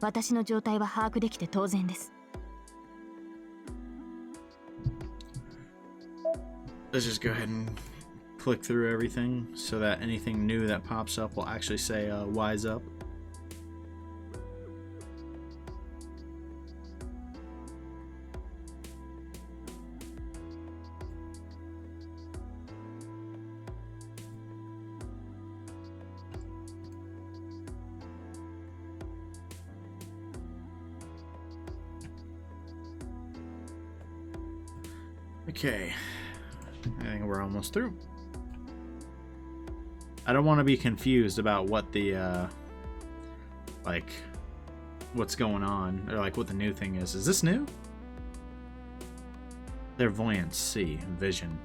私の状態は把握できて当然です。let's just go ahead and click through everything so that anything new that pops up will actually say wise up. Okay, I think we're almost through. I don't want to be confused about what the, like, what's going on, or like what the new thing is. Is this new? Clairvoyance, C, vision.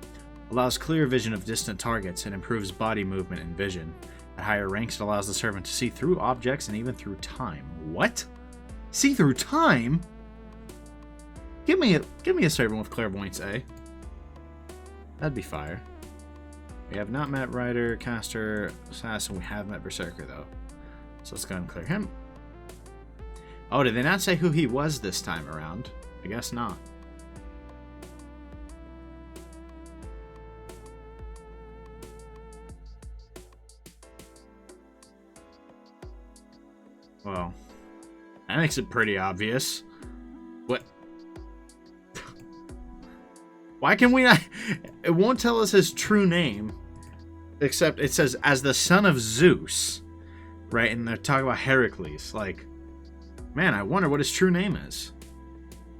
Allows clear vision of distant targets and improves body movement and vision. At higher ranks, it allows the servant to see through objects and even through time. What? See through time? Give me a servant with clairvoyance, A. That'd be fire. We have not met Rider, Caster, Assassin. We have met Berserker, though. So let's go ahead and clear him. Oh, did they not say who he was this time around? I guess not. Well, that makes it pretty obvious. What? Why can we not? It won't tell us his true name, except it says as the son of Zeus, right? And they're talking about Heracles. Like, man, I wonder what his true name is.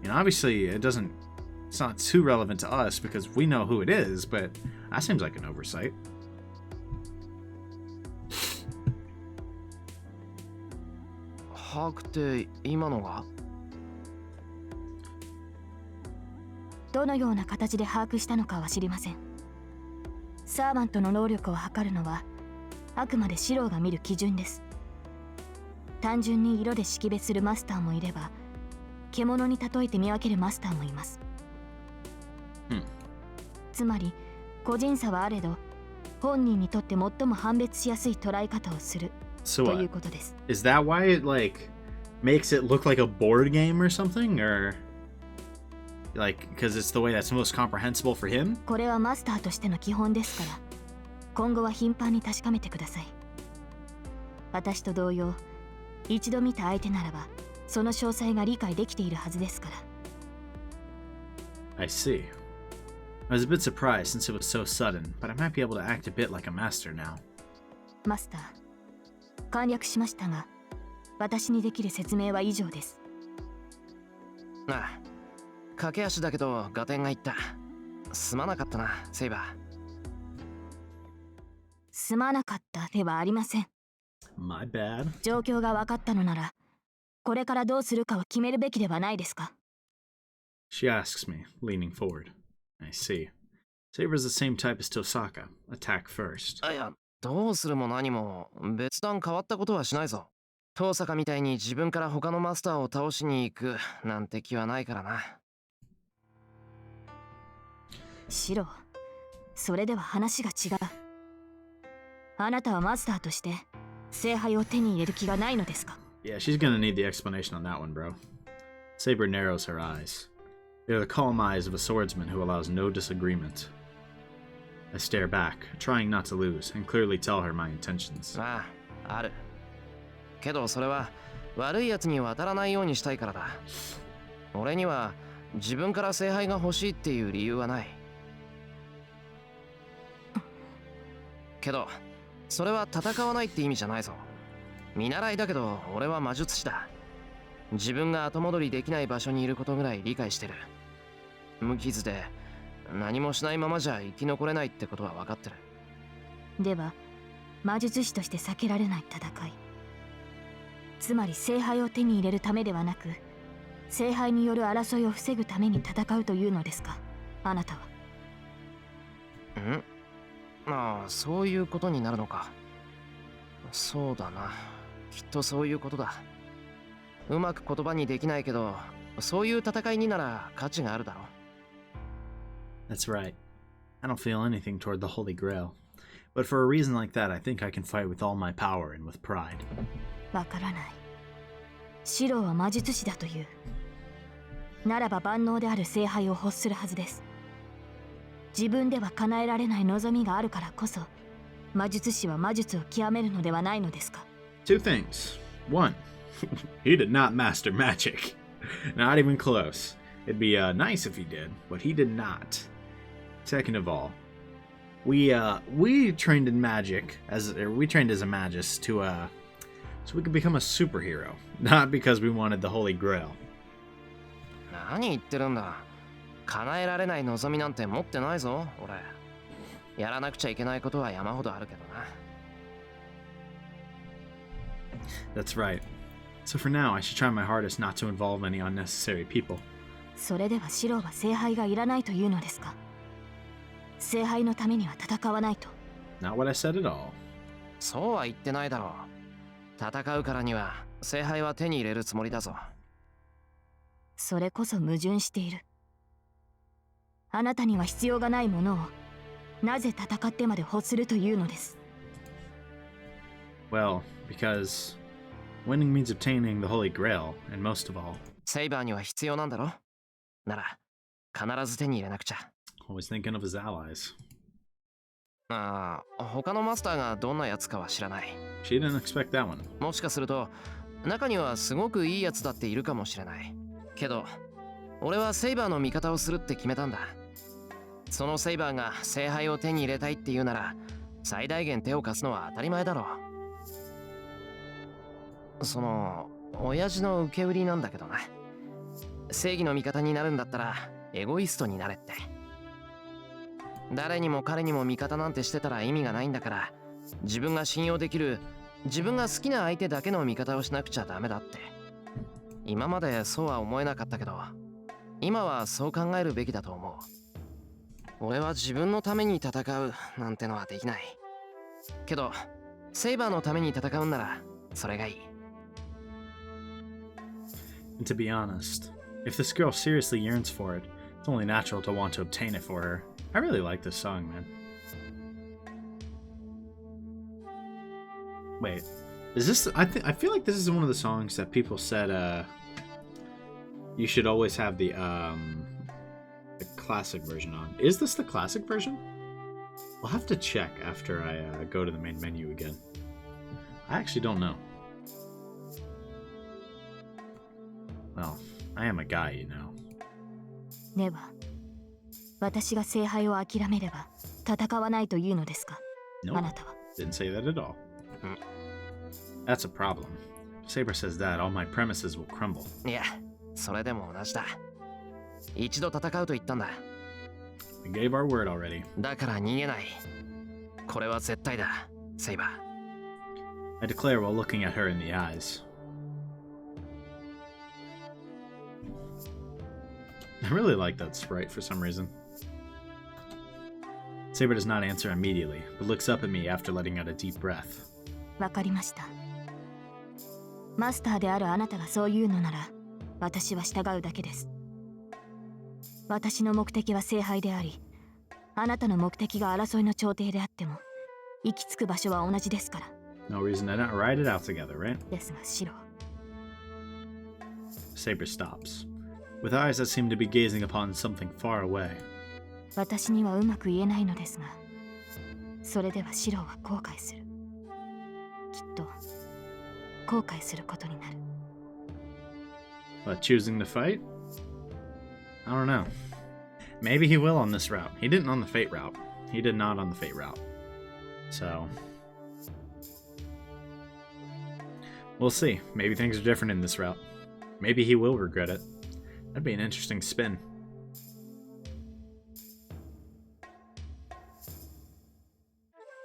You know, obviously it's not too relevant to us because we know who it is, but that seems like an oversight. Hawk って今のがどのような形で把握したのかは知りません。サーバントの能力を測るのはあくまでシローが見る基準です。単純に色で識別するマスターもいれば、獣に例えて見分けるマスターもいます。つまり個人差はあれど、本人にとって最も判別しやすい捉え方をするということです。Is that why it like makes it look like a board game or something, or like because it's the way that's most comprehensible for him? これはマスターとしての基本ですから、今後は頻繁に確かめてください。私と同様、一度見た相手ならば、その詳細が理解できているはずですから。I see. I was a bit surprised since it was so sudden, but I might be able to act a bit like a master now. マスター、簡略しましたが、私にできる説明は以上です。ああ、駆け足だけど合点がいった。すまなかったな、セイバー。すまなかったではありません。My bad. 状況が分かったのなら、これからどうするかを決めるべきではないですか。She asks me, leaning forward. I see. Saber is the same type as Tohsaka. Attack first. いや、どうするも何も別段変わったことはしないぞ。トーサカみたいに自分から他のマスターを倒しに行くなんて気はないからな。シロ、それでは話が違う。あなたはマスターとして聖杯を手に入れる気がないのですか？ Yeah, she's gonna need the explanation on that one, bro. Saber narrows her eyes. They're the calm eyes of a swordsman who allows no disagreement. I stare back, trying not to lose, and clearly tell her my intentions. ああ、ある。けどそれは悪いやつに渡らないようにしたいからだ。俺には自分から聖杯が欲しいっていう理由はない。けどそれは戦わないって意味じゃないぞ。見習いだけど俺は魔術師だ。自分が後戻りできない場所にいることぐらい理解してる。無傷で何もしないままじゃ生き残れないってことは分かってる。では魔術師として避けられない戦い、つまり聖杯を手に入れるためではなく、聖杯による争いを防ぐために戦うというのですか、あなたは。ああ、そういうことになるのか。そうだな、きっとそういうことだ。うまく言葉にできないけど、そういう戦いになら価値があるだろう。That's right. I don't feel anything toward the Holy Grail. But for a reason like that, I think I can fight with all my power and with pride. わからない。シローは魔術師だという。ならば万能である聖杯を欲するはずです。自分では叶えられない望みがあるからこそ、魔術師は魔術を極めるのではないのですか？ Two things. One, he did not master magic. Not even close. It'd be nice if he did, but he did not. Second of all, we trained in magic we trained as a magus to so we could become a superhero, not because we wanted the Holy Grail. 何言ってるんだ。叶えられない望みなんて持ってないぞ、俺。やらなくちゃいけないことは山ほどあるけどな。That's right. So for now, I should try my hardest not to involve any unnecessary people. それではシローは聖杯がいらないというのですか？聖杯のためには戦わないと。Not what I said at all. そうは言ってないだろう。戦うからには聖杯は手に入れるつもりだぞ。それこそ矛盾している。あなたには必要がないものをなぜ戦ってまで欲するというのです。Well, because winning means obtaining the Holy Grail, and most of all, セイバーには必要なんだろ？なら必ず手に入れなくちゃ。always thinking of his allies. ああ、他のマスターがどんなやつかは知らない。She didn't expect that one. もしかすると中にはすごくいいやつだっているかもしれない。けど俺はセイバーの味方をするって決めたんだ。そのセイバーが聖杯を手に入れたいっていうなら最大限手を貸すのは当たり前だろう。その親父の受け売りなんだけどな。正義の味方になるんだったらエゴイストになれって。誰にも彼にも味方なんてしてたら意味がないんだから、自分が信用できる自分が好きな相手だけの味方をしなくちゃダメだって。今までそうは思えなかったけど、今はそう考えるべきだと思う。俺は自分のために戦うなんてのはできない。けどセイバーのために戦うんならそれがいい。 And to be honest, if this girl seriously yearns for it, it's only natural to want to obtain it for her. I really like this song, man. Wait, is this? I feel like this is one of the songs that people said you should always have the classic version on. Is this the classic version? I'll have to check after I go to the main menu again. I actually don't know. Well, I am a guy, you know. では、私が聖杯を諦めれば戦わないというのですか？ No, あなたは。 didn't say that at all. That's a problem. Saber says that all my premises will crumble. いや、それでも同じだ。一度戦うと言ったんだ。We gave our word already. だから逃げない。これは絶対だ、セイバー。I declare while looking at her in the eyes. I really like that sprite for some reason. Saber does not answer immediately, but looks up at me after letting out a deep breath. わかりました。マスターであるあなたがそう言うのなら、私は従うだけです。私の目的は聖杯であり、あなたの目的が争いの朝廷であっても、行き着く場所は同じですから。No reason to not ride it out together, right? ですが、シロ。Saber stops, with eyes that seem to be gazing upon something far away. 私にはうまく言えないのですが、それではシロは後悔する。きっと後悔することになる。But choosing to fight? I don't know. Maybe he will on this route. He didn't on the Fate route. He did not on the Fate route. So we'll see. Maybe things are different in this route. Maybe he will regret it. That'd be an interesting spin.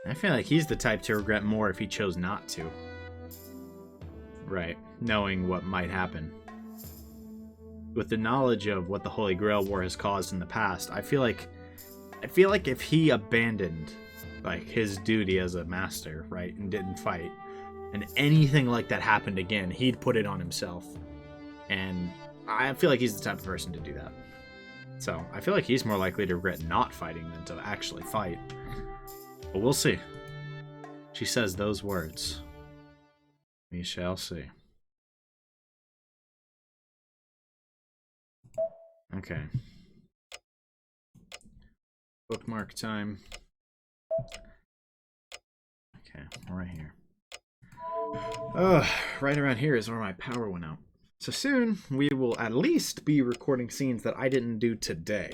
I feel like he's the type to regret more if he chose not to. Right, knowing what might happen. With the knowledge of what the Holy Grail War has caused in the past, I feel like if he abandoned like his duty as a master, right, and didn't fight, and anything like that happened again, he'd put it on himself. And I feel like he's the type of person to do that. So I feel like he's more likely to regret not fighting than to actually fight. But we'll see. She says those words. We shall see. Okay. Bookmark time. Okay, right here. Right around here is where my power went out. So soon we will at least be recording scenes that I didn't do today.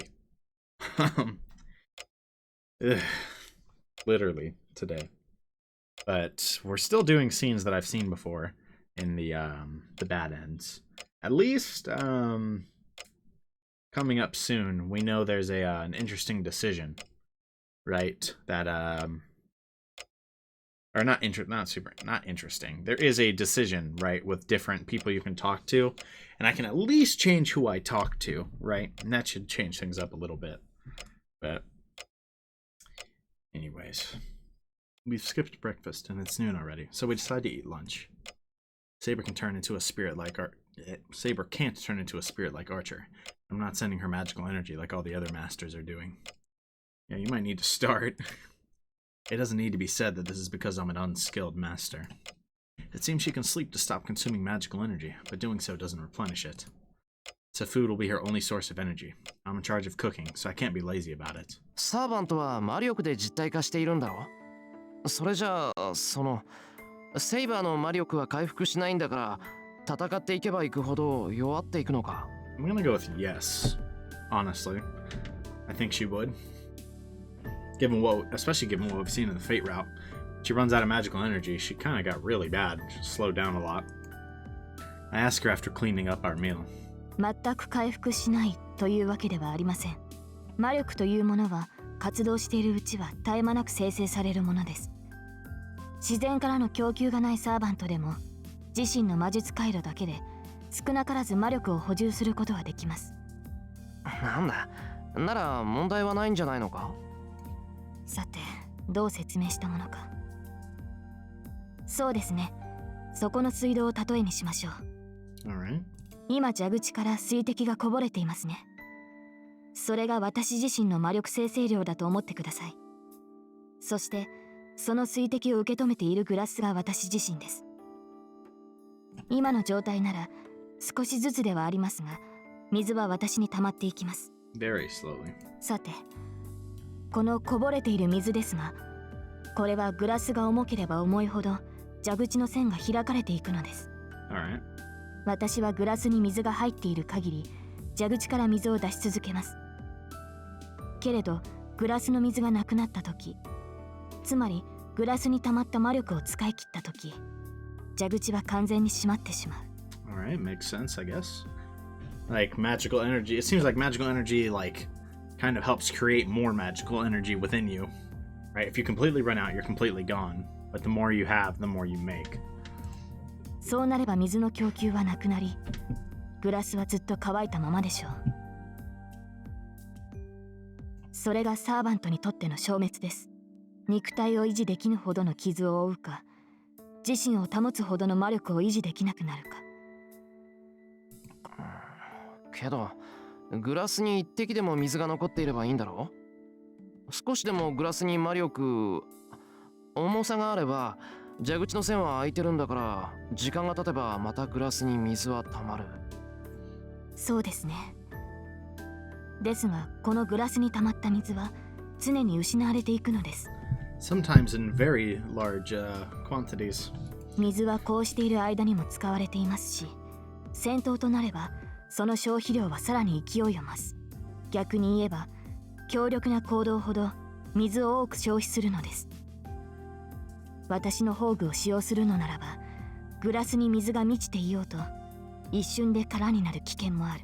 Literally today. But we're still doing scenes that I've seen before in the bad ends. At least coming up soon, we know there's an interesting decision, right? That or not interesting. There is a decision, right, with different people you can talk to, and I can at least change who I talk to, right? And that should change things up a little bit. But anyways, we've skipped breakfast and it's noon already, so we decide to eat lunch. Saber can turn into a spirit like Saber can't turn into a spirit like Archer. I'm not sending her magical energy like all the other masters are doing. Yeah, you might need to start. It doesn't need to be said that this is because I'm an unskilled master. It seems she can sleep to stop consuming magical energy, but doing so doesn't replenish it. So food will be her only source of energy. I'm in charge of cooking, so I can't be lazy about it. サーバントは魔力で実体化しているんだろ？それじゃあセイバーの魔力は回復しないんだから戦っていけばいくほど弱っていくのか？ I'm gonna go with yes. Honestly, I think she would. Especially given what we've seen in the Fate route. She runs out of magical energy. She kind of got really bad. She slowed down a lot. I asked her after cleaning up our meal. 全く回復しないというわけではありません。魔力というものは活動しているうちは絶え間なく生成されるものです。自然からの供給がないサーバントでも自身の魔術回路だけで少なからず魔力を補充することはできます。なんだ、なら問題はないんじゃないのか？さて、どう説明したものか。そうですね。そこの水道を例えにしましょう。Alright. 今蛇口から水滴がこぼれていますね。それが私自身の魔力生成量だと思ってください。そしてその水滴を受け止めているグラスが私自身です。今の状態なら少しずつではありますが、水は私に溜まっていきます。Very slowly. さて、このこぼれている水ですが、これはグラスが重ければ重いほど蛇口の線が開かれていくのです。Alright. 私はグラスに水が入っている限り蛇口から水を出し続けます。けれどグラスの水がなくなった時、つまりグラスに溜まった魔力を使い切った時、蛇口は完全に閉まってしまう。Alright, makes sense, I guess. Like magical energy. It seems like magical energy kind of helps create more magical energy within you. Right? If you completely run out, you're completely gone. But the more you have, the more you make. そうなれば水の供給はなくなり、グラスはずっと乾いたままでしょう。それがサーバントにとっての消滅です。肉体を維持できぬほどの傷を負うか、自身を保つほどの魔力を維持できなくなるか。けどグラスに一滴でも水が残っていればいいんだろ？少しでもグラスに魔力、重さがあれば蛇口の線は開いてるんだから、時間が経てばまたグラスに水は溜まる。そうですね。ですがこのグラスに溜まった水は常に失われていくのです。Sometimes in very large quantities. 水はこうしている間にも使われていますし、戦闘となればその消費量はさらに勢いを増す。逆に言えば強力な行動ほど水を多く消費するのです。私の宝具を使用するのならば、グラスに水が満ちていようと一瞬で空になる危険もある。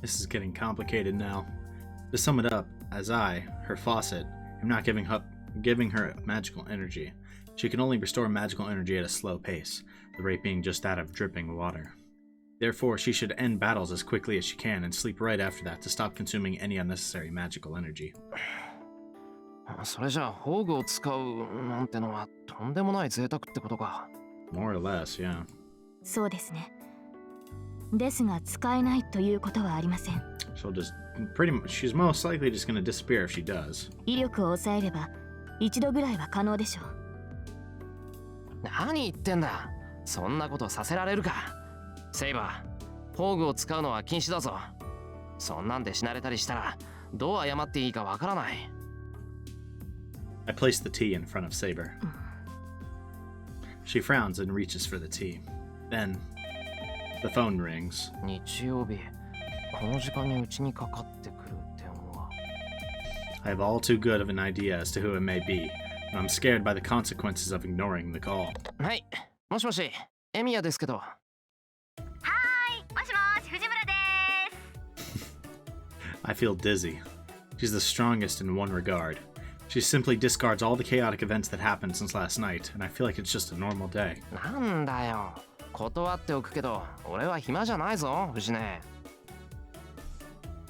This is getting complicated now. To sum it up, as I, her faucet, am not giving her magical energy. She can only restore magical energy at a slow pace, the rate being just that of dripping water. Therefore, she should end battles as quickly as she can and sleep right after that to stop consuming any unnecessary magical energy. それじゃあ宝具を使うなんてのはとんでもない贅沢ってことか。More or less, yeah. そうですね。ですが使えないということはありません。She's most likely just gonna disappear if she does. 威力を抑えれば一度ぐらいは可能でしょう。何言ってんだ。そんなことさせられるか。セイバー、宝具を使うのは禁止だぞ。そんなんで死なれたりしたらどう謝っていいかわからない。 I place the tea in front of Saber. She frowns and reaches for the tea. Then, the phone rings. 日曜日、この時間にうちにかかってくる電話。 I have all too good of an idea as to who it may be, and I'm scared by the consequences of ignoring the call. はい、もしもし、エミヤですけど。はーい、もしもし、藤村です。 I feel dizzy. She's the strongest in one regard. She simply discards all the chaotic events that happened since last night, and I feel like it's just a normal day. なんだよ、断っておくけど、俺は暇じゃないぞ、藤根。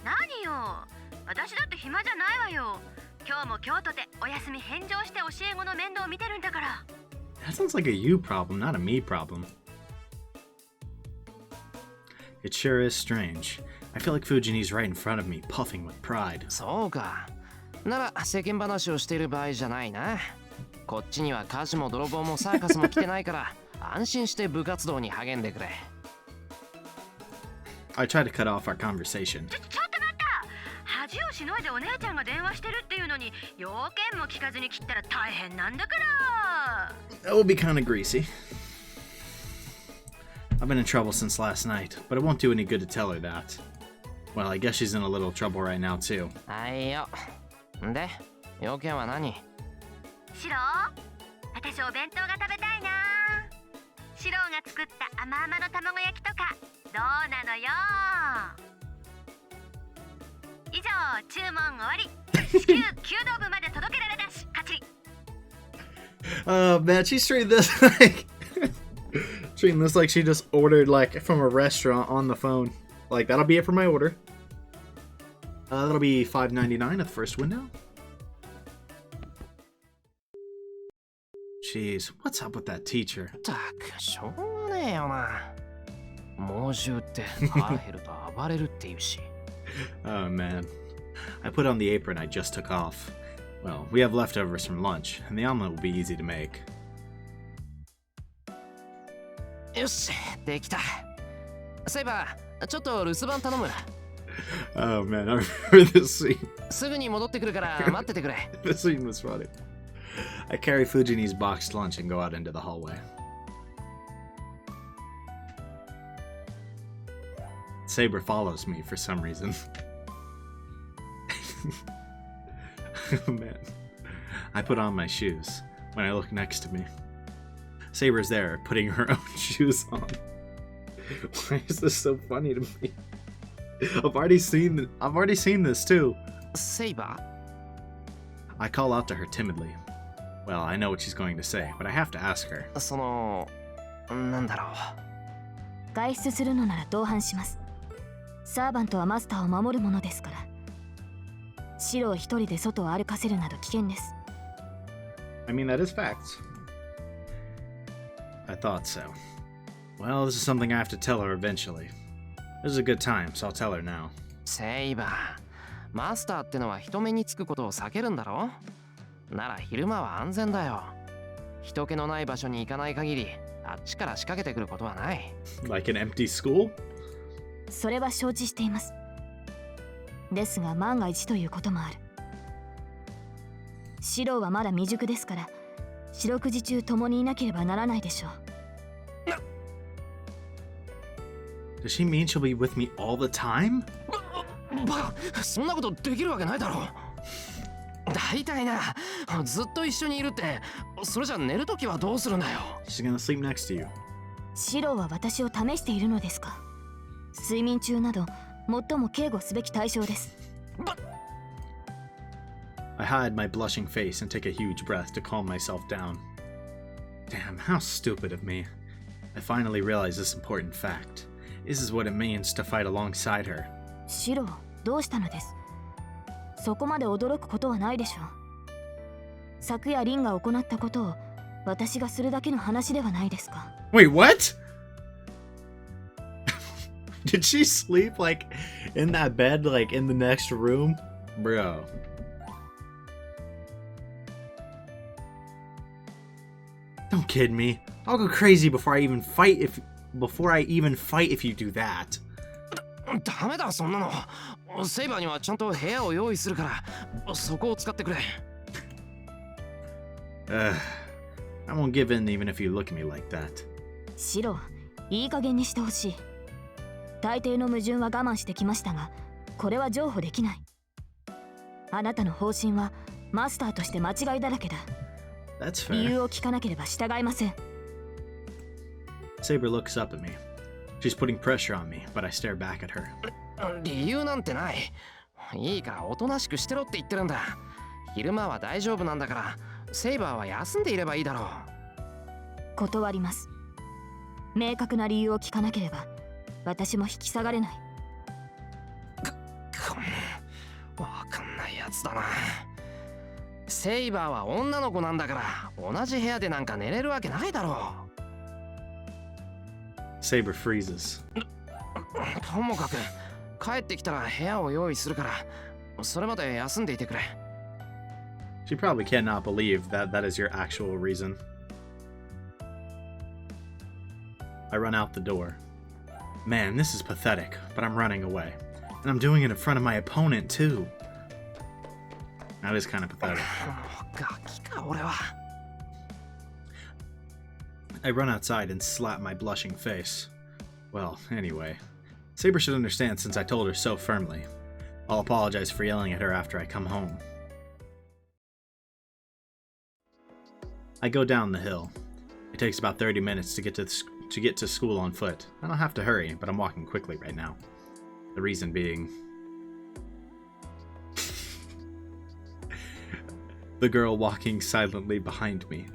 何よ、私だって暇じゃないわよ。今日も京都でお休み返上して教え子の面倒を見てるんだから。 That sounds like a you problem, not a me problem. It sure is strange. I feel like Fujini's right in front of me, puffing with pride. そうか。なら世間話をしている場合じゃないな。こっちには家事も泥棒もサーカスも来てないから安心して部活動に励んでくれ。 I try to cut off our conversation. ちょっと待った。恥をしのいでお姉ちゃんが電話してるっていうのに要件も聞かずに切ったら大変なんだから。 That will be kind of greasy. I've been in trouble since last night, but it won't do any good to tell her that. Well, I guess she's in a little trouble right now, too. はいよ。で、要件は何？シロー、私お弁当が食べたいな。シローが作った甘々の卵焼きとかどうなのよ。以上、注文終わり。至急弓道部まで届けられたし、勝ち。Oh man, she's treating this like treating this like she just ordered like from a restaurant on the phone. Like that'll be it for my order. That'll be $5.99 at the first window. Jeez, what's up with that teacher? たく、しょうがねえよな。猛獣って腹減ると暴れるって言うし。Oh man. I put on the apron I just took off. Well, we have leftovers from lunch, and the omelet will be easy to make. よし、できた。セイバー、ちょっと留守番頼む。Oh man, I remember this scene. すぐに戻ってくるから待っててくれ。This scene was funny. I carry Fujini's boxed lunch and go out into the hallway. Saber follows me for some reason. Oh man. I put on my shoes when I look next to me. Saber's there, putting her own shoes on. Why is this so funny to me? I've already seen this too. セイバ I call out to her timidly. Well, I know what she's going to say, but I have to ask her. ー、その、なんだろう。外出するのなら同伴します。サーバントはマスターを守るものですから。シロを一人で外を歩かせるなど危険です。I mean, that is facts. I thought so. Well, this is something I have to tell her eventually. This is a good time, so I'll tell her now. セイバー、マスターってのは人目につくことを避けるんだろ？なら昼間は安全だよ。人気のない場所に行かない限り、あっちから仕掛けてくることはない。Like an empty school? それは承知しています。ですが万が一ということもある。シロはまだ未熟ですから、四六時中共にいなければならないでしょう。Does she mean she'll be with me all the time? バカ、そんなことできるわけないだろう。大体な、ずっと一緒にいるって、それじゃ寝るときはどうするんだよ。She's gonna sleep next to you. シロは私を試しているのですか。睡眠中など最も警護すべき対象です。I hide my blushing face and take a huge breath to calm myself down. Damn, how stupid of me. I finally realize this important fact. This is what it means to fight alongside her. シロ、どうしたのです。そこまで驚くことはないでしょう。昨夜リンが行ったことを私がするだけの話ではないですか。Wait, what? Did she sleep like in that bed, like in the next room? Bro. Don't kid me. I'll go crazy before I even fight if you do that. ダメだそんなの。セイバーにはちゃんと部屋を用意するから、そこを使ってくれ。I won't give in even if you look at me like that. シロ、いい加減にしてほしい。大抵の矛盾は我慢してきましたが、これは譲歩できない。あなたの方針はマスターとして間違いだらけだ。That's 理 fair. 由を聞かなければ従いません。Saber looks up at me. She's putting pressure on me, but I stare back at her. 理由なんてない。いいからおとなしくしてろって言ってるんだ。昼間は大丈夫なんだから、セイバーは休んでいればいいだろう。断ります。明確な理由を聞かなければ私も引き下がれない。わかんないやつだな。セイバーは女の子なんだから同じ部屋でなんか寝れるわけないだろう。Saber freezes. ともかく帰ってきたら部屋を用意するから、それまで休んでいてくれ。She probably cannot believe that that is your actual reason. I run out the door. Man, this is pathetic, but I'm running away. And I'm doing it in front of my opponent, too. That is kind of pathetic. ガキか俺は。I run outside and slap my blushing face. Well, anyway. Saber should understand since I told her so firmly. I'll apologize for yelling at her after I come home. I go down the hill. It takes about 30 minutes to get to school on foot. I don't have to hurry, but I'm walking quickly right now. The reason being... the girl walking silently behind me.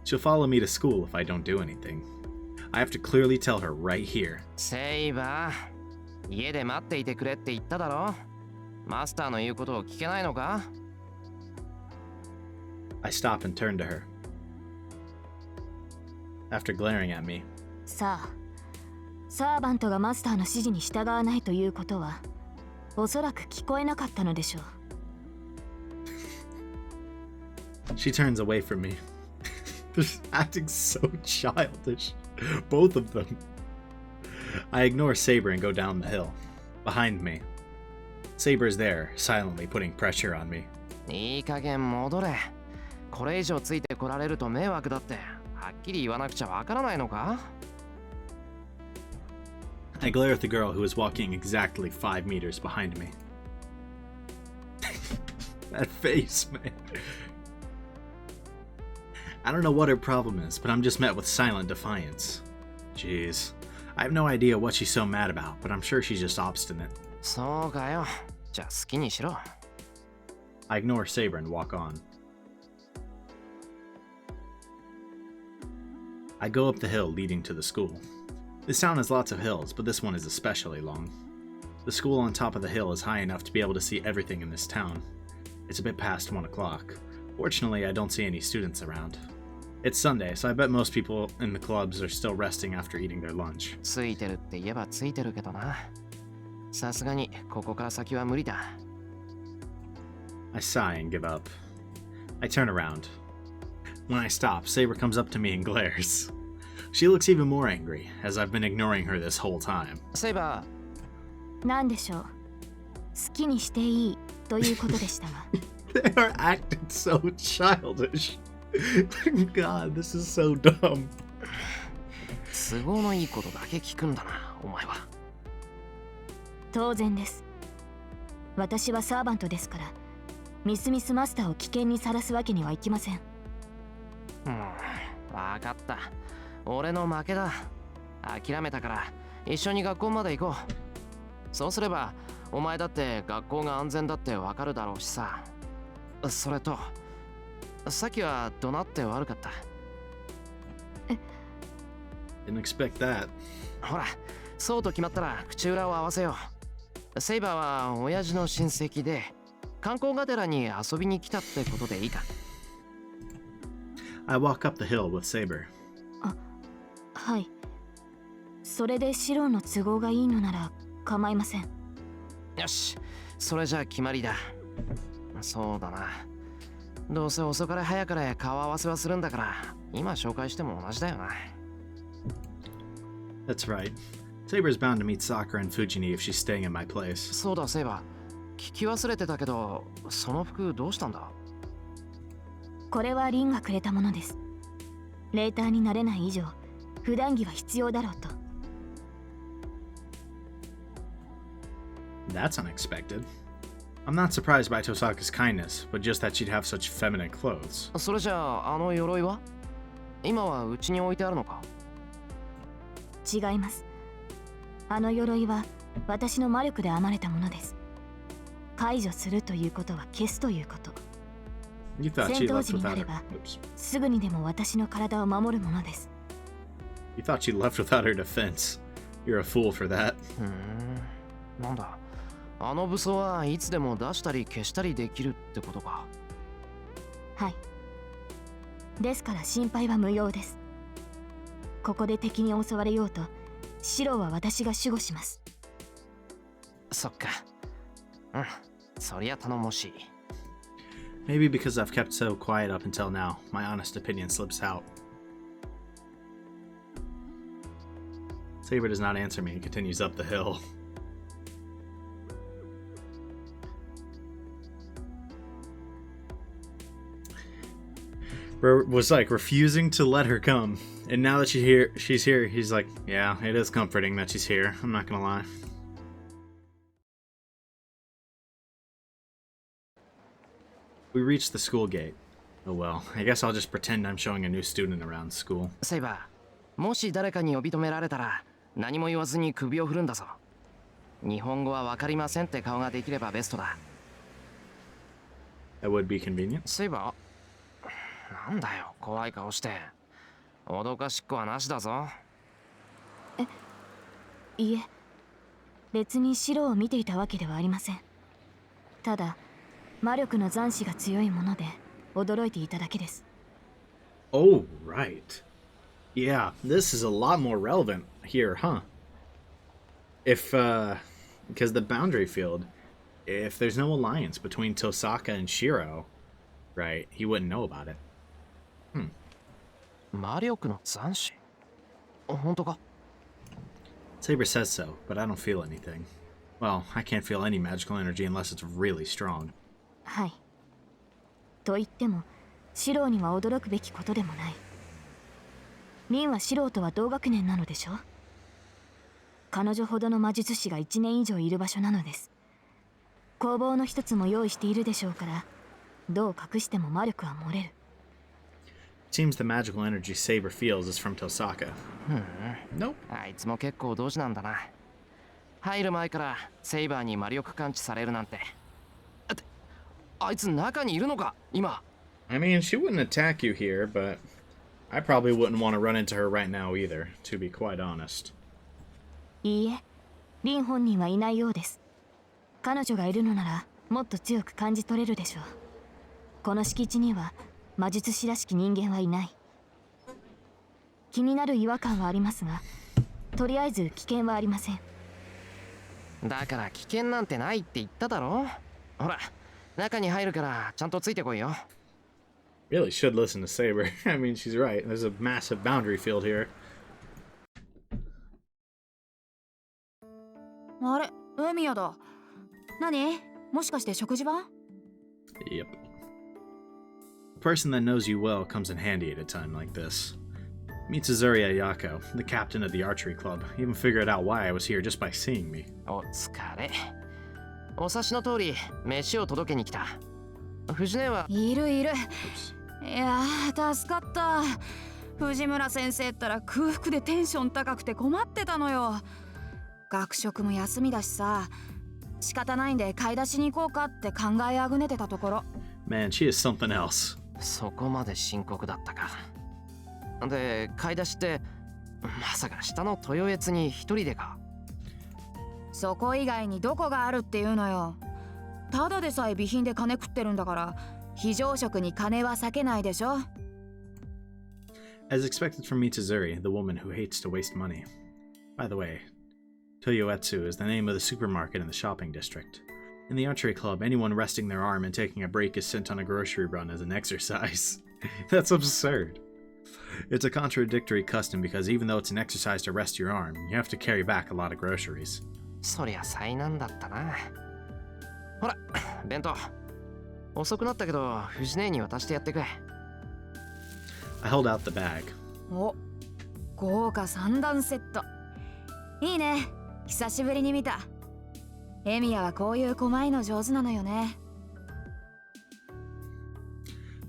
She'll follow me to school if I don't do anything. I have to clearly tell her right here. セイバー、家で待っていてくれって言っただろ。マスターの言うことを聞けないのか？ I stop and turn to her. After glaring at me, さあ、サーバントがマスターの指示に従わないということはおそらく聞こえなかったのでしょう。she turns away from me. They're acting so childish. Both of them. I ignore Saber and go down the hill. Behind me. Saber's there, silently putting pressure on me. いい加減戻れ。これ以上ついてこられると迷惑だって。はっきり言わなくちゃわからないのか？ I glare at the girl who is walking exactly 5 meters behind me. That face, man. I don't know what her problem is, but I'm just met with silent defiance. Jeez. I have no idea what she's so mad about, but I'm sure she's just obstinate. そうかよ。じゃあ好きにしろ。I ignore Saber and walk on. I go up the hill leading to the school. This town has lots of hills, but this one is especially long. The school on top of the hill is high enough to be able to see everything in this town. It's a bit past 1 o'clock. Fortunately, I don't see any students around. It's Sunday, so I bet most people in the clubs are still resting after eating their lunch. ついてるって言えばついてるけどな。さすがにここから先は無理だ。I sigh and give up. I turn around. When I stop, Saber comes up to me and glares. She looks even more angry, as I've been ignoring her this whole time. セイバなんでしょう。好きにしていいということでしたが。They are acting so childish. God, this is so dumb. ー、都合のいいことだけ聞くんだな、お前は。当然です。私はサーバントですから、ミスミスマスターを危険にさらすわけにはいきません。わかった。俺の負けだ。諦めたから一緒に学校まで行こう。そうすればお前だって学校が安全だってわかるだろうしさ。それとさっきは怒鳴って悪かった。Didn't expect that. ほら、そうと決まったら口裏を合わせよう。セイバーは親父の親戚で観光がてらに遊びに来たってことでいいか。I walk up the hill with Saber. はい。それでシロの都合がいいのなら構いません。よし、それじゃあ決まりだ。そうだな。どうせ遅かれ早かれ顔合わせはするんだから、今紹介しても同じだよな。That's right. Saber's bound to meet Sakura and Fujini if she's staying in my place. そうだ、セイバー。聞き忘れてたけど、その服どうしたんだ？これはリンがくれたものです。レーターになれない以上、普段着は必要だろうと。That's unexpected. I'm not surprised by Tohsaka's kindness, but just that she'd have such feminine clothes. それじゃあ、あの鎧は？今はうちに置いてあるのか？違います。あの鎧は私の魔力で編まれたものです。解除するということは消すということ。You thought 戦 she 闘 left 時にな without れ her. ば Oops. すぐにでも私の体を守るものです。You thought she left without her defense. You're a fool for that. なんだ。あの武装はいつでも出したり消したりできるってことか。はい。ですから心配は無用です。ここで敵に襲われようと、シローは私が守護します。そっか。そりゃ頼もしい。Maybe because I've kept so quiet up until now, my honest opinion slips out. Saber does not answer me and continues up the hill. Was like refusing to let her come, and now that she's here, he's like, yeah, it is comforting that she's here. I'm not gonna lie. We reached the school gate. Oh well, I guess I'll just pretend I'm showing a new student around school. セイバー、もし誰かに呼び止められたら何も言わずに首を振るんだぞ。日本語はわかりませんって顔ができればベストだ。That would be convenient. セイバー、なんだよ、怖い顔して。脅かしっこはなしだぞ。いえ、別にシローを見ていたわけではありません。ただ、魔力の残滓が強いもので驚いていただけです。Oh, right. Yeah, this is a lot more relevant here, huh? If, because the boundary field, if there's no alliance between Tohsaka and Shirou, right, he wouldn't know about it. 魔力の残滓？本当か？ Saber says so, but I don't feel anything. Well, I can't feel any magical energy unless it's really strong. はい。と言っても、シローには驚くべきことでもない。リンはシローとは同学年なのでしょ？彼女ほどの魔術師が1年以上いる場所なのです。工房の一つも用意しているでしょうから、どう隠しても魔力は漏れる。It seems the magical energy Saber feels is from Tohsaka. Nope. あいつも結構同志なんだな。入る前からセイバーに魔力感知されるなんて。ってあいつ中にいるのか今？ I mean, she wouldn't attack you here, but I probably wouldn't want to run into her right now either, to be quite honest. いいえ、リン本人はいないようです。彼女がいるのならもっと強く感じ取れるでしょう。この敷地には魔術師らしき人間はいない。気になる違和感はありますが、とりあえず危険はありません。だから危険なんてないって言っただろ。ほら、中に入るからちゃんとついてこいよ。Really should listen to Saber. I mean, she's right. There's a massive boundary field here. あれ、海やだ。何？もしかして食事は？ Yep. A person that knows you well comes in handy at a time like this. Meet Suzuri Ayako, the captain of the Archery Club. Even figured out why I was here just by seeing me. お疲れ。お察しの通り、飯を届けに来た。藤根は？いる。いやー、助かった。藤村先生ったら空腹でテンション高くて困ってたのよ。学食も休みだしさ、仕方ないんで買い出しに行こうかって考えあぐねてたところ。Man, she is something else. そこまで深刻だったか。で、買い出しってまさか下の豊悦に一人でか？そこ以外にどこがあるっていうのよ。ただでさえ備品で金食ってるんだから、非常食に金は避けないでしょ。As expected from Mitsuzuri, the woman who hates to waste money. By the way, Toyoetsu is the name of the supermarket in the shopping district. In the archery club, anyone resting their arm and taking a break is sent on a grocery run as an exercise. That's absurd. It's a contradictory custom because even though it's an exercise to rest your arm, you have to carry back a lot of groceries. そりゃ災難だったな。ほら、弁当。遅くなったけど、藤姉に渡してやってくれ。I hold out the bag. お、豪華三段セット。いいね。久しぶりに見た。エミヤはこういう細いの上手なのよね。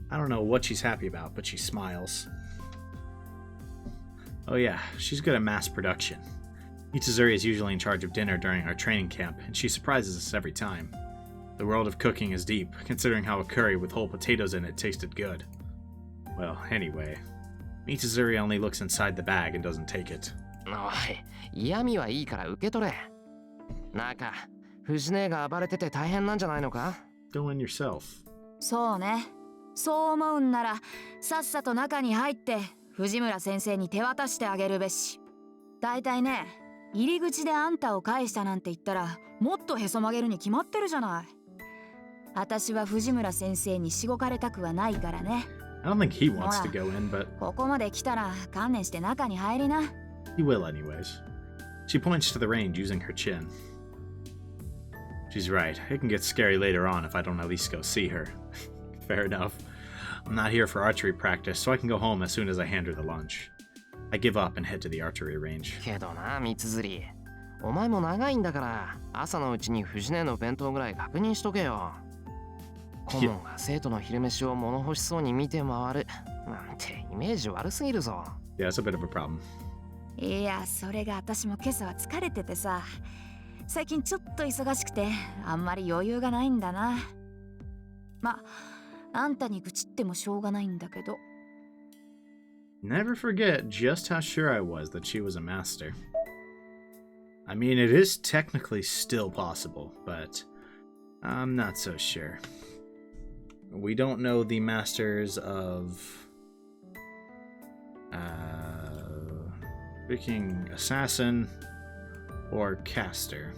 I don't know what she's happy about, but she smiles. Oh yeah, she's good at mass production. Mitsuzuri is usually in charge of dinner during our training camp, and she surprises us every time. The world of cooking is deep, considering how a curry with whole potatoes in it tasted good. Well, anyway, Mitsuzuri only looks inside the bag and doesn't take it. おい、嫌味はいいから受け取れ。なんか、藤姉が暴れてて大変なんじゃないのか？ Go in yourself. そうね。そう思うんなら、さっさと中に入って藤村先生に手渡してあげるべし。だいたいね、入り口であんたを返したなんて言ったら、もっとへそ曲げるに決まってるじゃない。私は藤村先生にしごかれたくはないからね。I don't think he wants to go in, but ここまで来たら観念して中に入りな。he will anyways. She points to the range using her chin. She's right. It can get scary later on if I don't at least go see her. Fair enough. I'm not here for archery practice, so I can go home as soon as I hand her the lunch. I give up and head to the archery range. けどな、三釣。お前も長いんだから、朝のうちに藤姉の弁当ぐらい確認しとけよ。顧問が生徒の昼飯を物欲しそうに見て回る。なんてイメージ悪すぎるぞ。Yeah, it's a bit of a problem. いや、それが私も今朝は疲れててさ。最近ちょっと忙しくて、あんまり余裕がないんだな。ま、あんたに愚痴ってもしょうがないんだけど。Never forget just how sure I was that she was a master. I mean, it is technically still possible, but I'm not so sure. We don't know the masters of freaking assassin or caster.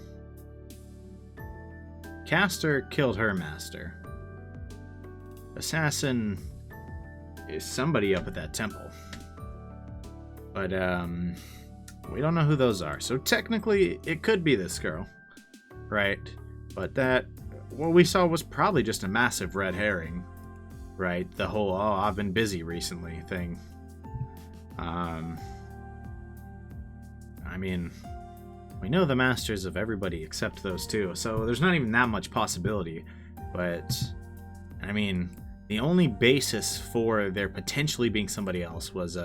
Caster killed her master. Assassin is somebody up at that temple. But we don't know who those are. So technically it could be this girl, right? But that what we saw was probably just a massive red herring, right? The whole "oh, I've been busy recently" thing. I mean, we know the masters of everybody except those two, so there's not even that much possibility. But I mean, the only basis for there potentially being somebody else was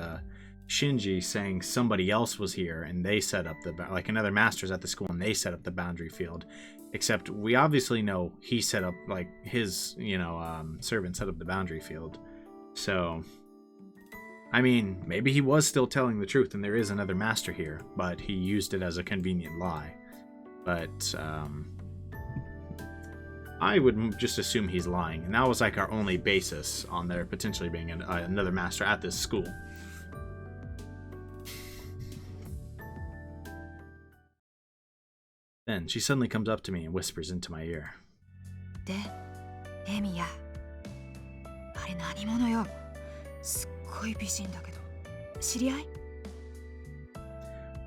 Shinji saying somebody else was here and they set up the like another master's at the school and they set up the boundary field. Except we obviously know he set up, like, his, servant set up the boundary field. So, I mean, maybe he was still telling the truth and there is another master here, but he used it as a convenient lie. But, I would just assume he's lying. And that was, like, our only basis on there potentially being another master at this school. Then she suddenly comes up to me and whispers into my ear. で、エミヤ。あれ何者よ。すっごい美人だけど。知り合い？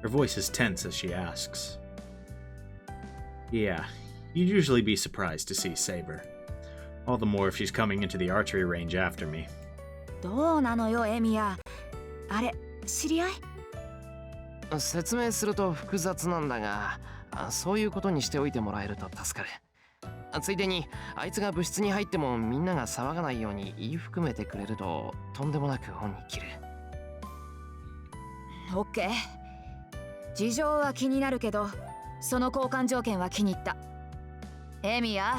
Her voice is tense as she asks. Yeah, you'd usually be surprised to see Saber. All the more if she's coming into the archery range after me. どうなのよ、エミヤ。あれ、知り合い？説明すると複雑なんだが、そういうことにしておいてもらえると助かる。ついでにあいつが部室に入ってもみんなが騒がないように言い含めてくれるととんでもなく恩に着る。オッケー。事情は気になるけど、その交換条件は気に入った。エミヤ、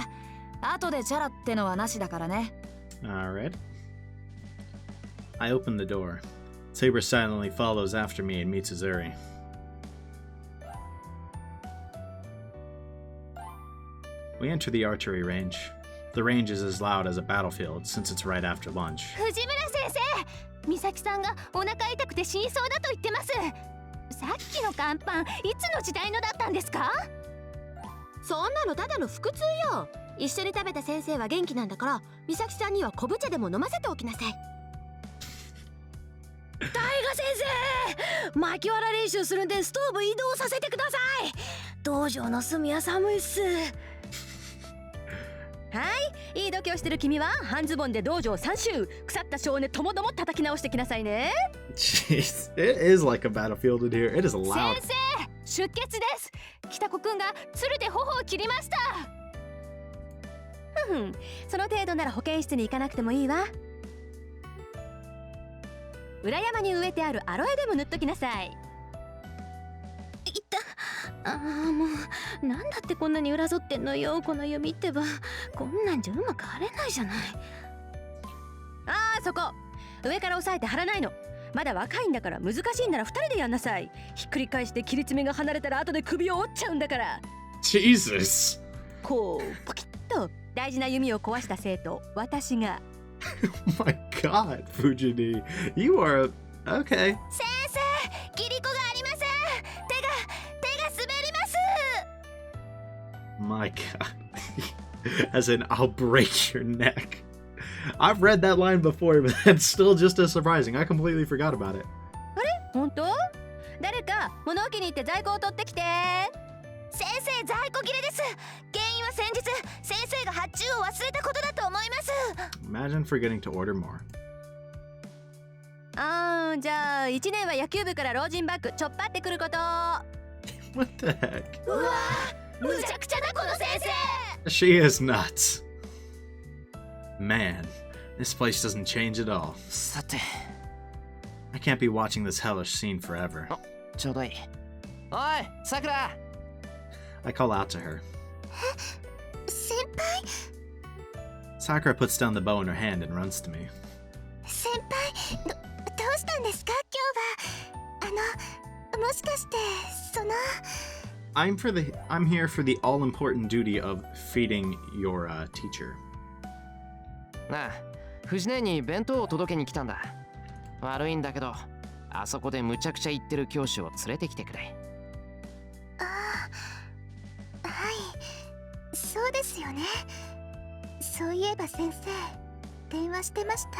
後でチャラってのはなしだからね。Alright. I open the door. Saber silently follows after me and meets Azuri. We enter the archery range. The range is as loud as a battlefield since it's right after lunch. 藤村先生、美咲さんがお腹痛くて死にそうだと言ってます。さっきの乾パン、いつの時代のだったんですか？そんなのただの腹痛よ。一緒に食べた先生は元気なんだから、美咲さんには昆布茶でも飲ませておきなさい。先生、巻きわら練習するんでストーブ移動させてください。道場の隅は寒いっす。はい、いい度胸してる君は半ズボンで道場3周、腐った少年ともども叩き直してきなさいね。 Jeez, it is like a battlefield in here. It is loud. 先生、出血です。北子くんが鶴で頬を切りました。ふん、その程度なら保健室に行かなくてもいいわ。裏山に植えてあるアロエでも塗っときなさい。いった。もうなんだってこんなに裏反ってんのよ、この弓ってば。こんなんじゃうまく張れないじゃない。そこ上から押さえて張らないの。まだ若いんだから、難しいんなら2人でやんなさい。ひっくり返して切り爪が離れたら後で首を折っちゃうんだから。 Jesus. こうポキッと大事な弓を壊した生徒、私が。Oh my god, Fujini. You are... Okay. 先生、切り子がありません。手が滑ります。 My god. As in, I'll break your neck. I've read that line before, but that's still just as surprising. I completely forgot about it. あれ、本当？誰か物置に行って在庫を取ってきて。先生、在庫切れです。原因は先日先生が発注を忘れたことだと思います。 Imagine forgetting to order more. じゃあ1年は野球部から老人バッグちょっぱってくること。 What the heck? うわ、むちゃくちゃだこの先生。 She is nuts. Man, this place doesn't change at all. さて、 I can't be watching this hellish scene forever. ちょうどいい。おい、さくら。 I call out to her. 先輩、 Sakura puts down the bow in her hand and runs to me. 先輩、どうしたんですか今日は。もしかしてI'm here for the all-important duty of feeding your teacher. なあ、藤姉に弁当を届けに来たんだ。悪いんだけど、あそこでむちゃくちゃ言ってる教師を連れてきてくれ。はい、そうですよね。そういえば先生、電話してました。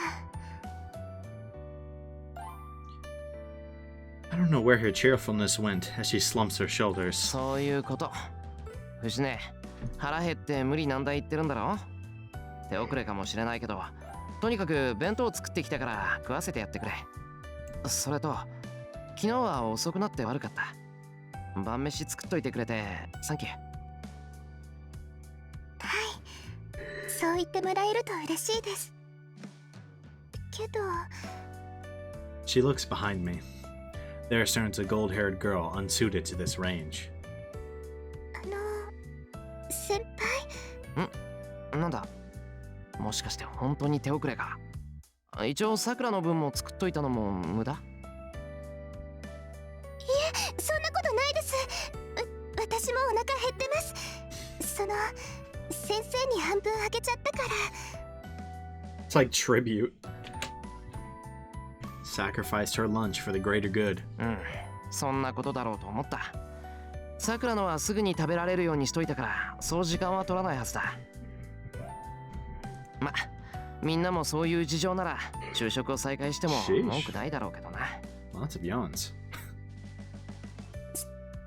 I don't know where her cheerfulness went as she slumps her shoulders. そういうこと。藤姉、腹減って無理難題言ってるんだろ。手遅れかもしれないけど、とにかく弁当作ってきたから食わせてやってくれ。それと、昨日は遅くなって悪かった。晩飯作っといてくれてサンキュー。はい、そう言ってもらえると嬉しいです。けど。 She looks behind me. There stands a gold-haired girl unsuited to this range. 先輩？なんだ、もしかして本当に手遅れか。一応さくらの分も作っといたのも無駄？いえ、そんなことないです。私もお腹減ってます。先生に半分あげちゃったから。 It's like tribute. Sacrificed her lunch for the greater good. そんなことだろうと思った。さくらのはすぐに食べられるようにしといたから、そう時間は取らないはずだ。ま、みんなもそういう事情なら昼食を再開しても文句ないだろうけどな。Lots of yawns.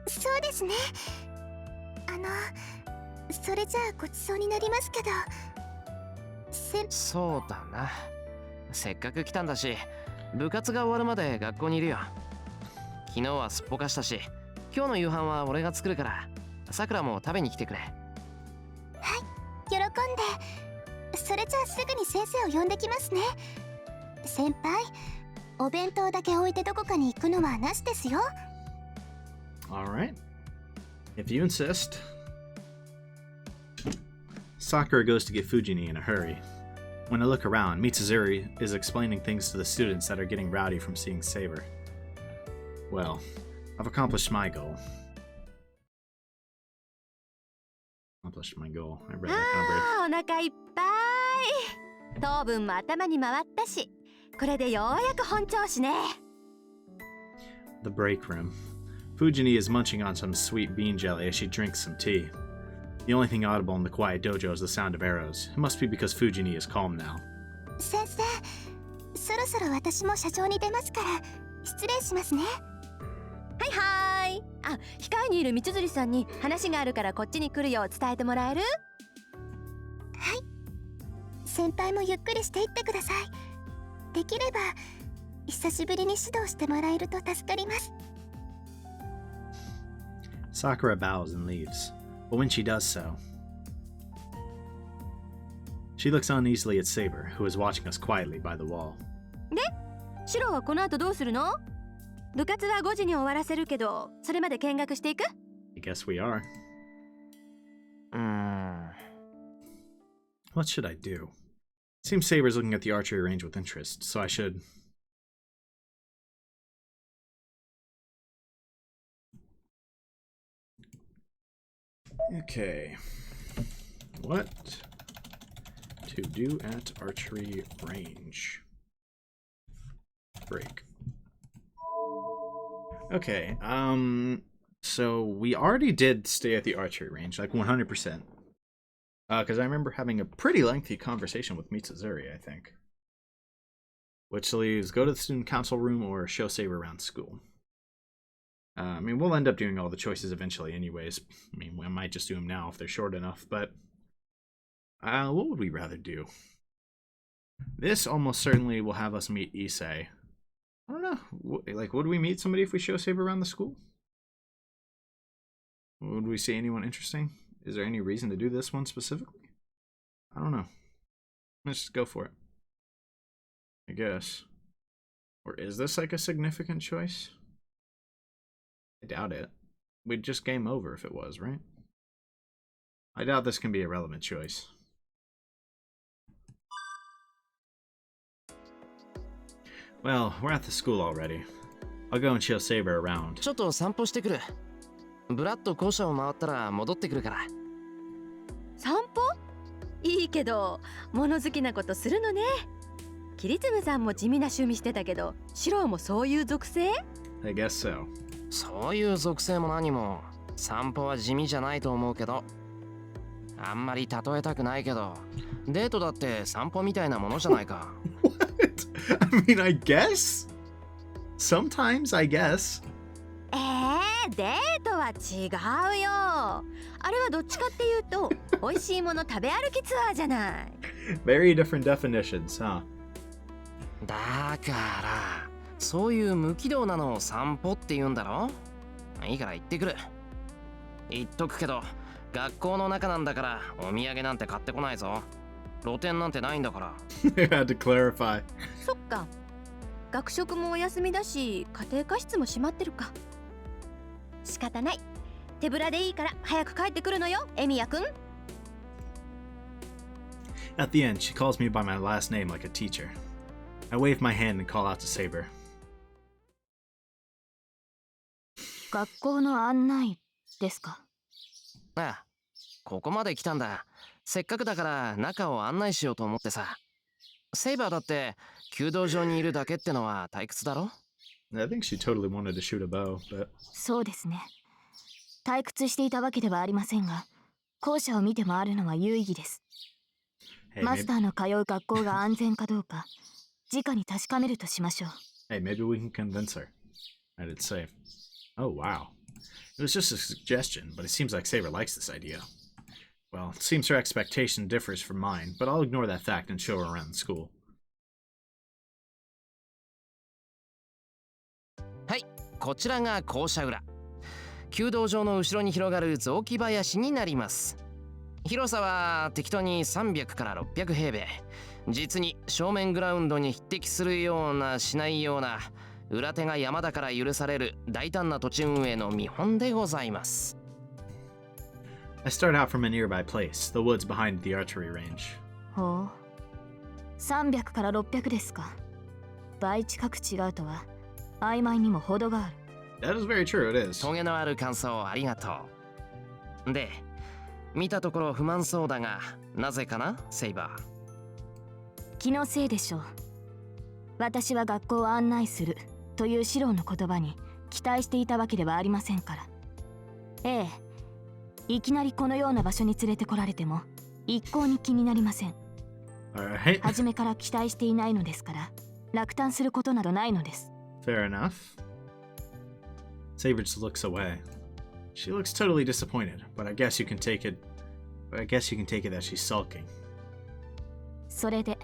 そうですね。それじゃあごちそうになりますけど。そうだな。せっかく来たんだし、部活が終わるまで学校にいるよ。昨日はすっぽかしたし、今日の夕飯は俺が作るから、さくらも食べに来てくれ。はい、喜んで。それじゃあすぐに先生を呼んできますね。先輩、お弁当だけ置いてどこかに行くのはなしですよ。 Alright. If you insist. Sakura goes to get Fujini in a hurry. When I look around, Mitsuzuri is explaining things to the students that are getting rowdy from seeing Saber. Well, I've accomplished my goal. Accomplished my goal. I read that kind of お腹いっぱい。糖分も頭に回ったし、これでようやく本調子ね。 The break room. Fujini is munching on some sweet bean jelly as she drinks some tea. The only thing audible in the quiet dojo is the sound of arrows. It must be because Fujini is calm now. 先生、そろそろ私も社長に出ますから、失礼しますね。はいはーい。あ、控えにいる道釣さんに話があるからこっちに来るよう伝えてもらえる？先輩もゆっくりしていってください。できれば久しぶりに指導してもらえると助かります。 Sakura bows and leaves, but when she does so, she looks uneasily at Saber, who is watching us quietly by the wall. シロはこの後どうするの？部活は5時に終わらせるけど、それまで見学していく？ I guess we are. うーん。 What should I do? Seems Saber's looking at the archery range with interest, so I should... Okay. What to do at archery range? Break. Okay, so we already did stay at the archery range, like 100%. Because I remember having a pretty lengthy conversation with Mitsuzuri, I think. Which leaves go to the student council room or show Saber around school. I mean, we'll end up doing all the choices eventually anyways. I mean, we might just do them now if they're short enough, but... what would we rather do? This almost certainly will have us meet Issei. I don't know. Like, would we meet somebody if we show Saber around the school? Would we see anyone interesting? Is there any reason to do this one specifically? I don't know. Let's just go for it, I guess. Or is this like a significant choice? I doubt it. We'd just game over if it was, right? I doubt this can be a relevant choice. Well, we're at the school already. I'll go and show Saber around. ちょっと散歩してくる。ブラッと校舎を回ったら戻ってくるから。散歩？いいけど、物好きなことするのね。キリツムさんも地味な趣味してたけど、シロウもそういう属性？ I guess so. そういう属性も何も、散歩は地味じゃないと思うけど。あんまり例えたくないけど、デートだって散歩みたいなものじゃないか。What? I mean, I guess? Sometimes, I guess. デートは違うよ。あれはどっちかっていうと美味しいもの食べ歩きツアーじゃない。Very different definitions, huh? だからそういう無軌道なのを散歩って言うんだろ。いいから行ってくる。言っとくけど学校の中なんだからお土産なんて買ってこないぞ。露店なんてないんだから。I had to clarify. そっか、学食もお休みだし家庭科室も閉まってるか。仕方ない。手ぶらでいいから早く帰ってくるのよ、エミヤくん。 At the end, she calls me by my last name like a teacher. I wave my hand and call out to Saber. 学校の案内ですか？ああ、ここまで来たんだ。せっかくだから中を案内しようと思ってさ。セイバーだって弓道場にいるだけってのは退屈だろ？ I think she totally wanted to shoot a bow, but... そうですね。退屈していたわけではありませんが、校舎を見て回るのは有意義です。Hey, マスターの通う学校が安全かどうか、直に確かめるとしましょう。Hey, maybe we can convince her. And it's safe. Oh, wow. It was just a suggestion, but it seems like Saber likes this idea. Well, it seems her expectation differs from mine, but I'll ignore that fact and show her around the school. はい、こちらが校舎裏。弓道場の後ろに広がる雑木林になります。広さは適当に300から600平米。実に正面グラウンドに匹敵するようなしないような、裏手が山だから許される大胆な土地運営の見本でございます。I start out from a nearby place, the woods behind the archery range. ほう。300から600ですか。倍近く違うとは曖昧にも程がある。That is very true, it is. トゲのある感想ありがとう。で、見たところ不満そうだが、なぜかな、セイバー。気のせいでしょう。私は学校を案内するというシロウの言葉に期待していたわけではありませんから。ええ、いきなりこのような場所に連れてこられても一向に気になりません。Alright. 初めから期待していないのですから、落胆することなどないのです。Fair enough. Saber just looks away. She looks totally disappointed, but I guess you can take it that she's sulking. それで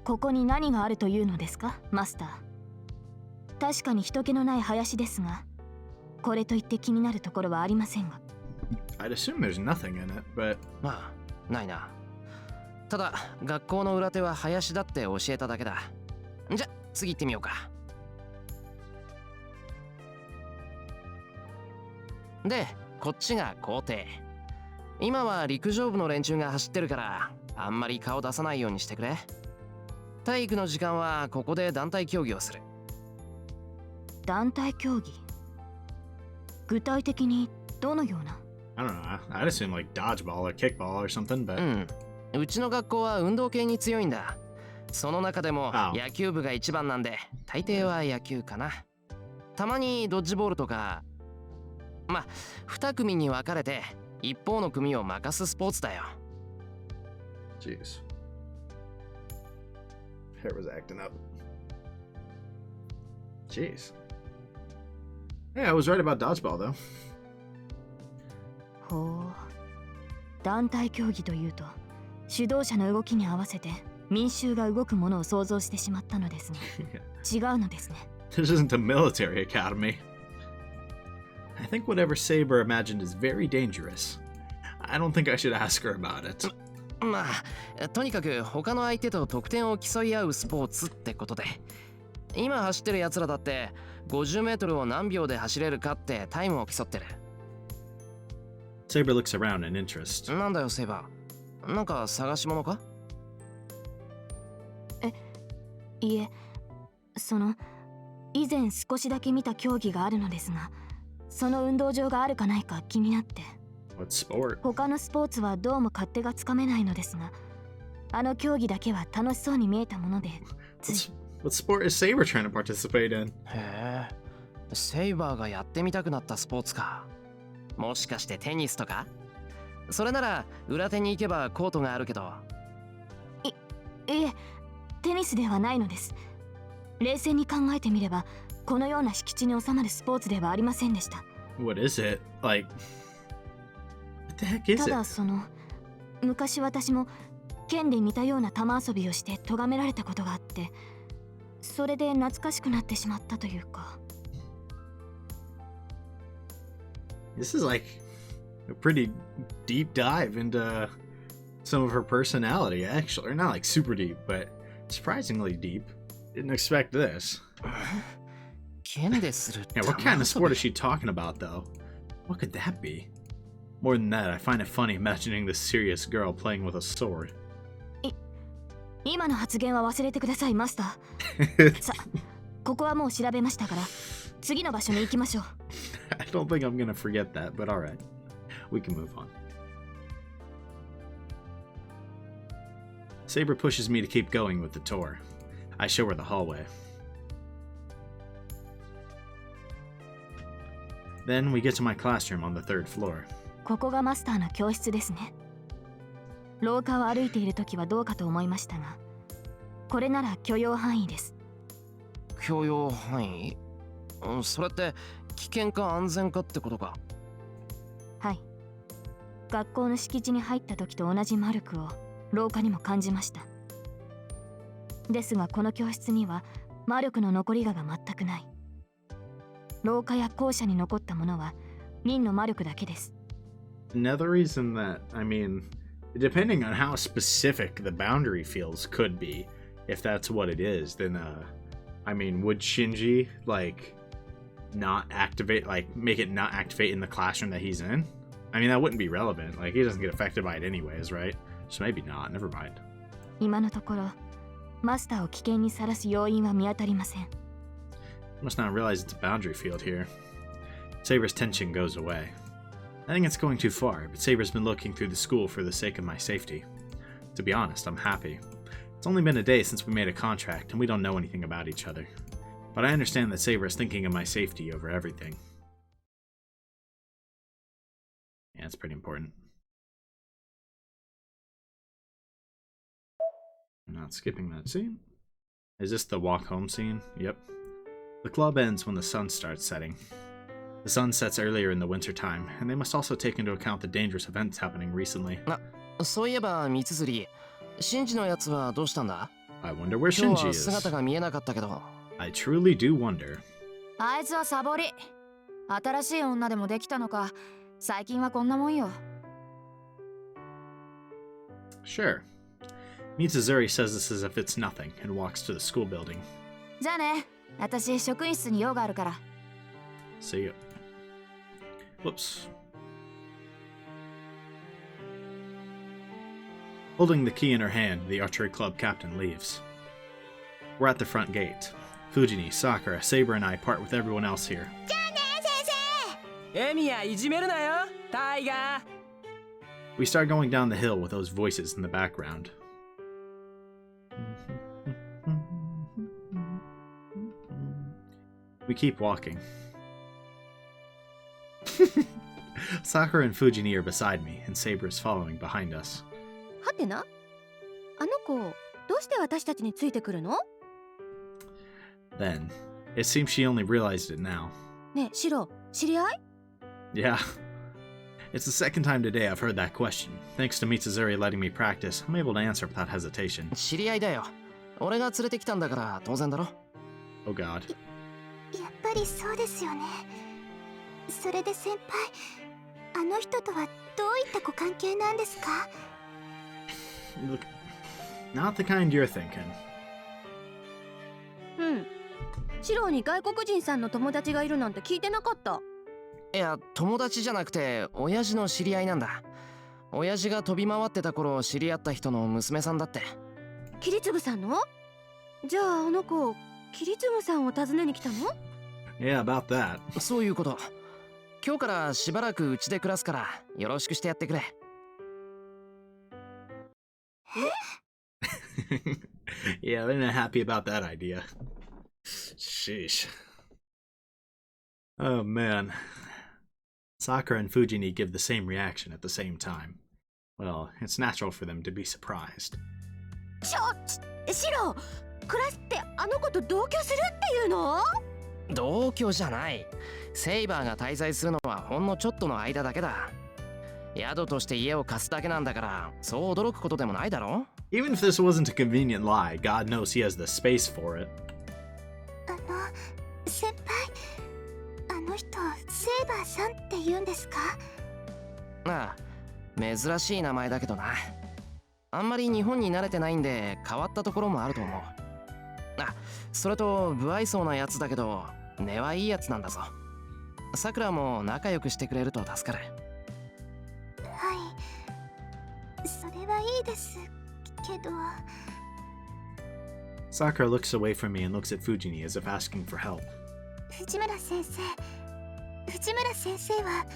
ここに何があるというのですか、マスター。確かに人気のない林ですが、これといって気になるところはありませんが。I'd assume there's nothing in it, but まあないな。ただ学校の裏手は林だって教えただけだ。じゃ次行ってみようか。でこっちが校庭。今は陸上部の連中が走ってるからあんまり顔出さないようにしてくれ。体育の時間はここで団体競技をする。団体競技、具体的にどのような？ I don't know. I'd assume like dodgeball or kickball or something, but うちの学校は運動系に強いんだ。その中でも野球部が一番なんで大抵は野球かな。たまにドッジボールとか、まあ2組に分かれて一方の組を任すスポーツだよ。 jeez. Hair was acting up. Jeez. Yeah, I was right about dodgeball though. ほう、団体競技というと指導者の動きに合わせて民衆が動くものを想像してしまったのですが違うのですね。 This isn't a military academy. I think whatever Saber imagined is very dangerous. I don't think I should ask her about it. まあとにかく他の相手と得点を競い合うスポーツってことで、今走ってるやつらだって50メートルを何秒で走れるかってタイムを競ってる。 Saber looks around in interest. なんだよセイバー、なんか探し物か？いえ、以前少しだけ見た競技があるのですが、その運動場があるかないか気になって。 What sport? 他のスポーツはどうも勝手がつかめないのですが、あの競技だけは楽しそうに見えたものでつい。 What sport is Saber trying to participate in? へえ、セイバーがやってみたくなったスポーツか。もしかしてテニスとか？それなら裏手に行けばコートがあるけど。いえ、テニスではないのです。冷静に考えてみればこのような敷地に収まるスポーツではありませんでした。 What is it? Like, what the heck is た it? だ昔私も剣で似たような玉遊びをして咎められたことがあって、それで懐かしくなってしまったというか。 This is like a pretty deep dive into some of her personality, actually. Or not like super deep, but surprisingly deep. Didn't expect this. 剣でする Yeah, what kind of sport is she talking about, though? What could that be? More than that, I find it funny imagining this serious girl playing with a sword. 今の発言は忘れてください、マスター。さ、ここはもう調べましたから次の場所に行きましょう。I don't think I'm gonna forget that, but alright. We can move on. Saber pushes me to keep going with the tour. I show her the hallway. Then we get to my classroom on the third floor. ここがマスターの教室ですね。廊下を歩いているときはどうかと思いましたが、これなら許容範囲です。許容範囲？それって危険か安全かってことか？はい。学校の敷地に入った時と同じ魔力を廊下にも感じました。ですがこの教室には魔力の残りが全くない。廊下や校舎に残ったものは凛の魔力だけです。 Another reason that, I mean, depending on how specific the boundary feels could be, if that's what it is, then, I mean, would Shinji, like, not activate, like, make it not activate in the classroom that he's in? I mean, that wouldn't be relevant. Like, he doesn't get affected by it anyways, right? So maybe not. Never mind. 今のところ、マスターを危険にさらす要因は見当たりません。Must not realize it's a boundary field here. Saber's tension goes away. I think it's going too far, but Saber's been looking through the school for the sake of my safety. To be honest, I'm happy. It's only been a day since we made a contract, and we don't know anything about each other. But I understand that Saber is thinking of my safety over everything. Yeah, it's pretty important. I'm not skipping that scene. Is this the walk home scene? Yep. The club ends when the sun starts setting. The sun sets earlier in the winter time, and they must also take into account the dangerous events happening recently. そういえば三辻、シンジのやつはどうしたんだ？ I wonder where 今 Shinji 日は is. 姿が見えなかったけど。I truly do wonder. あいつはサボり。新しい女でもできたのか。最近はこんなもんよ。Sure. Mitsuzuri says this as if it's nothing and walks to the school building. じゃあね。私職員室に用があるから。See you. Whoops. Holding the key in her hand, the archery club captain leaves. We're at the front gate. Fujini, Sakura, Saber, and I part with everyone else here. エミヤいじめるなよタイガー。 We start going down the hill with those voices in the background. We keep walking. Sakura and Fujini are beside me, and Saber is following behind us. はてな、あの子どうして私たちについてくるの？ Then, it seems she only realized it now. ねえ、シロ、知り合い？ Yeah. It's the second time today I've heard that question. Thanks to Mitsuzuri letting me practice, I'm able to answer without hesitation. 知り合いだよ。俺が連れてきたんだから当然だろ。Oh god. やっぱりそうですよね。それで先輩、あの人とはどういったご関係なんですか？ Look, not the kind you're thinking. うん。シロに外国人さんの友達がいるなんて聞いてなかった。いや、友達じゃなくて親父の知り合いなんだ。親父が飛び回ってた頃知り合った人の娘さんだって。キリツグさんの？じゃああの子、キリツグさんを訪ねに来たの？ Yeah, about that. そういうこと。今日からしばらくうちで暮らすからよろしくしてやってくれ。Yeah, they're not happy about that idea. Sheesh. Oh man. Sakura and Fujini give the same reaction at the same time. Well, it's natural for them to be surprised. シロ、クラスってあの子と同居するっていうの？同居じゃない。セイバーが滞在するのはほんのちょっとの間だけだ。宿として家を貸すだけなんだからそう驚くことでもないだろ。 Even if this wasn't a convenient lie, God knows he has the space for it. 先輩、あの人、セーバーさんって言うんですか？ああ、珍しい名前だけどな。あんまり日本に慣れてないんで変わったところもあると思う。あ、それと不愛想なやつだけど根はいいやつなんだぞ。さくらも仲良くしてくれると助かる。はい、それはいいですけど。 Sakura looks away from me and looks at Fujini as if asking for help. 藤村先生は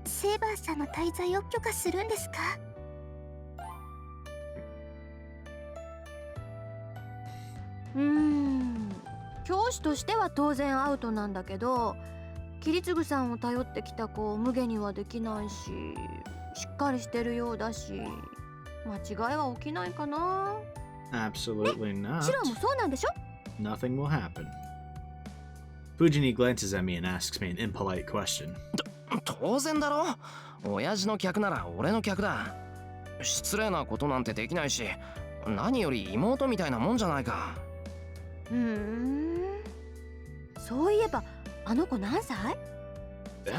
セーバーさんの滞在を許可するんですか？教師としては当然アウトなんだけど、キリツグさんを頼ってきた子を無下にはできないし、しっかりしてるようだし、間違いは起きないかな。 Absolutely not. シロもそうなんでしょ？ Nothing will happen. Fujini glances at me and asks me an impolite question. 当然だろ。親父の客なら俺の客だ。失礼なことなんてできないし、何より妹みたいなもんじゃないか。そういえばあの子何歳？さ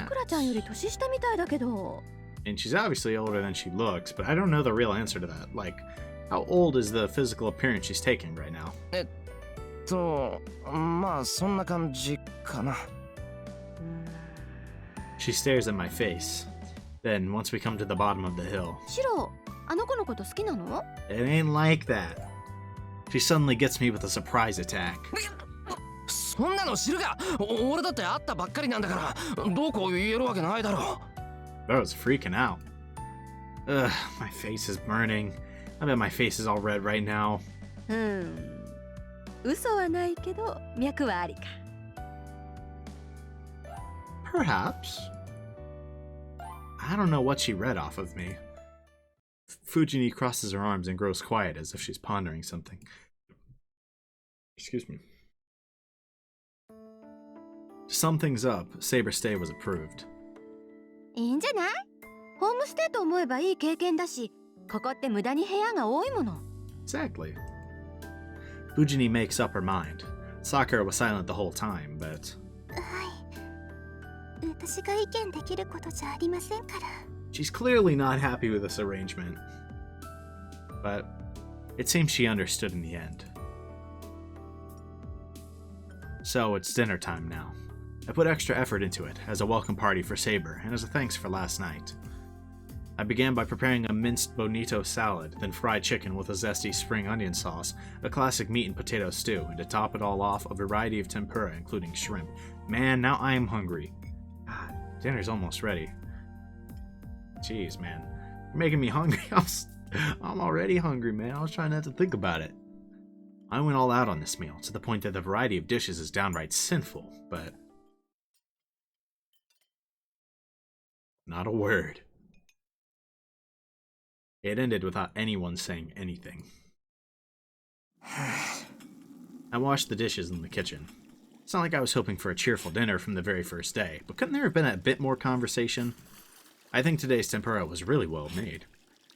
くらちゃんより年下みたいだけど。 And she's obviously older than she looks, but I don't know the real answer to that. Like, how old is the physical appearance she's taking right now? まあそんな感じかな。She stares at my face. Then, once we come to the bottom of the hill, シロ、あの子のこと好きなの？ it ain't like that. She suddenly gets me with a surprise attack. そんなの知るか。俺だって会ったばっかりなんだからどうこう言えるわけないだろ。 I was freaking out. Ugh, my face is burning. I bet my face is all red right now. 嘘はないけど脈はありか。 Perhaps. I don't know what she read off of me. Fujini crosses her arms and grows quiet as if she's pondering something. Excuse me. To sum things up, Saber's stay was approved. いいんじゃない？ホームステイと思えばいい経験だし、ここって無駄に部屋が多いもの。 Exactly. Fujini makes up her mind. Sakura was silent the whole time, but 私が意見できることじゃありませんから。 she's clearly not happy with this arrangement. But it seems she understood in the end. So it's dinner time now. I put extra effort into it as a welcome party for Saber and as a thanks for last night. I began by preparing a minced bonito salad, then fried chicken with a zesty spring onion sauce, a classic meat and potato stew, and to top it all off, a variety of tempura, including shrimp. Man, now I am hungry. God, dinner's almost ready. Jeez, man. You're making me hungry. I'm already hungry, man. I was trying not to think about it. I went all out on this meal, to the point that the variety of dishes is downright sinful, but... not a word. It ended without anyone saying anything. I washed the dishes in the kitchen. It's not like I was hoping for a cheerful dinner from the very first day, but couldn't there have been a bit more conversation? I think today's tempura was really well made.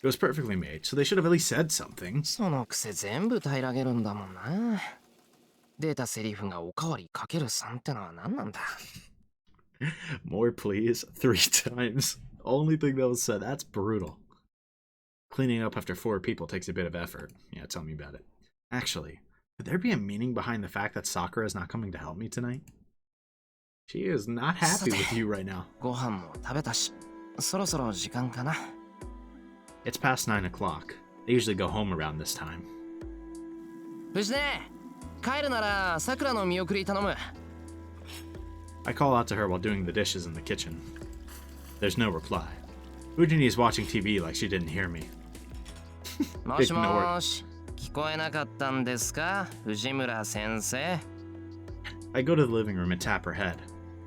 It was perfectly made, so they should have at least said something. そのくせ全部平らげるんだもんな。出たセリフがおかわりかける3ってのは何なんだ。 More please, 3 times. Only thing that was said, that's brutal. Cleaning up after 4 people takes a bit of effort. Yeah, tell me about it. Actually, could there be a meaning behind the fact that Sakura is not coming to help me tonight? She is not happy with you right now. ご飯も食べたし、そろそろ時間かな。 It's past 9 o'clock. They usually go home around this time. 藤根、帰るならさくらの見送り頼む。 I call out to her while doing the dishes in the kitchen. There's no reply. Fujini is watching TV like she didn't hear me. もしもし、聞こえなかったんですか、藤村先生。 I go to the living room and tap her head.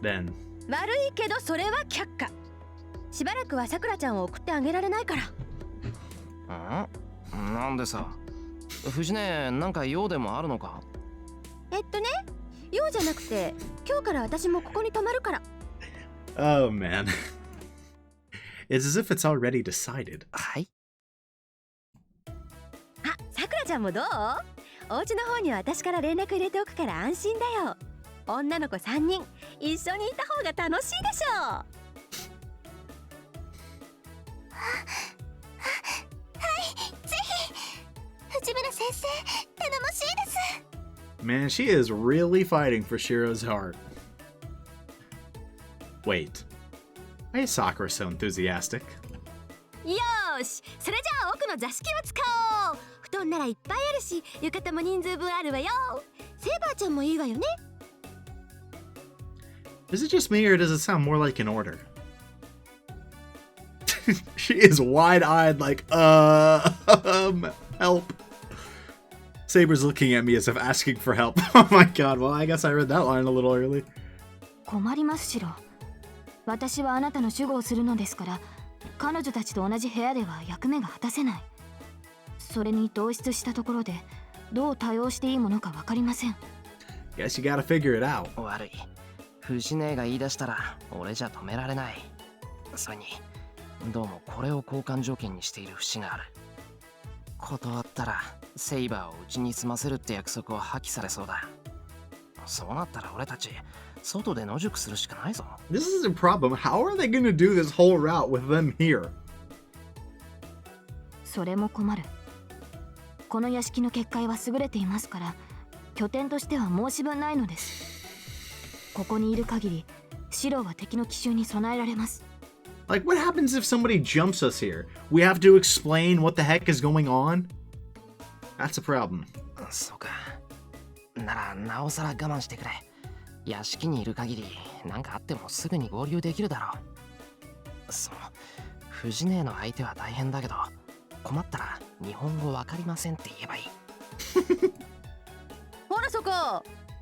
Then, 悪いけどそれは却下。しばらくはさくらちゃんを送ってあげられないから。なんでさ、藤根なんか用でもあるのか？用じゃなくて、今日から私もここに泊まるから。 oh man. It's as if it's already decided. はい。あ、さくらちゃんもどう？お家の方には私から連絡入れておくから安心だよ。女の子3人一緒にいた方が楽しいでしょ。はい、ぜひ。藤村先生、頼もしいです。 Man, she is really fighting for Shirou's heart. Wait. Why is Sakura so enthusiastic? よーし、それじゃあ奥の座敷を使おう。布団ならいっぱいあるし、浴衣も人数分あるわよ。セーバーちゃんもいいわよね。 Is it just me or does it sound more like an order? She is wide-eyed like, help. Saber's looking at me as if asking for help. Oh my god, well I guess I read that line a little early. 困りますシロ。私はあなたの守護をするのですから、彼女たちと同じ部屋では役目が果たせない。それに同室したところでどう対応していいものか分かりません。Guess you gotta figure it out. 悪い。藤根が言い出したら俺じゃ止められない。それにどうもこれを交換条件にしている節がある。断ったらセイバーをうちに住ませるって約束を破棄されそうだ。そうなったら俺たち外で野宿するしかないぞ。 This is a problem. How are they gonna do this whole route with them here? それも困る。この屋敷の結界は優れていますから拠点としては申し分ないのです。ここにいる限りシロは敵の奇襲に備えられます。 Like, what happens if somebody jumps us here? We have to explain what the heck is going on? That's a problem. そうか。ならなおさら我慢してくれ。屋敷にいる限り何かあってもすぐに合流できるだろう。その藤根の相手は大変だけど困ったら日本語わかりませんって言えばいい。ほらそこ、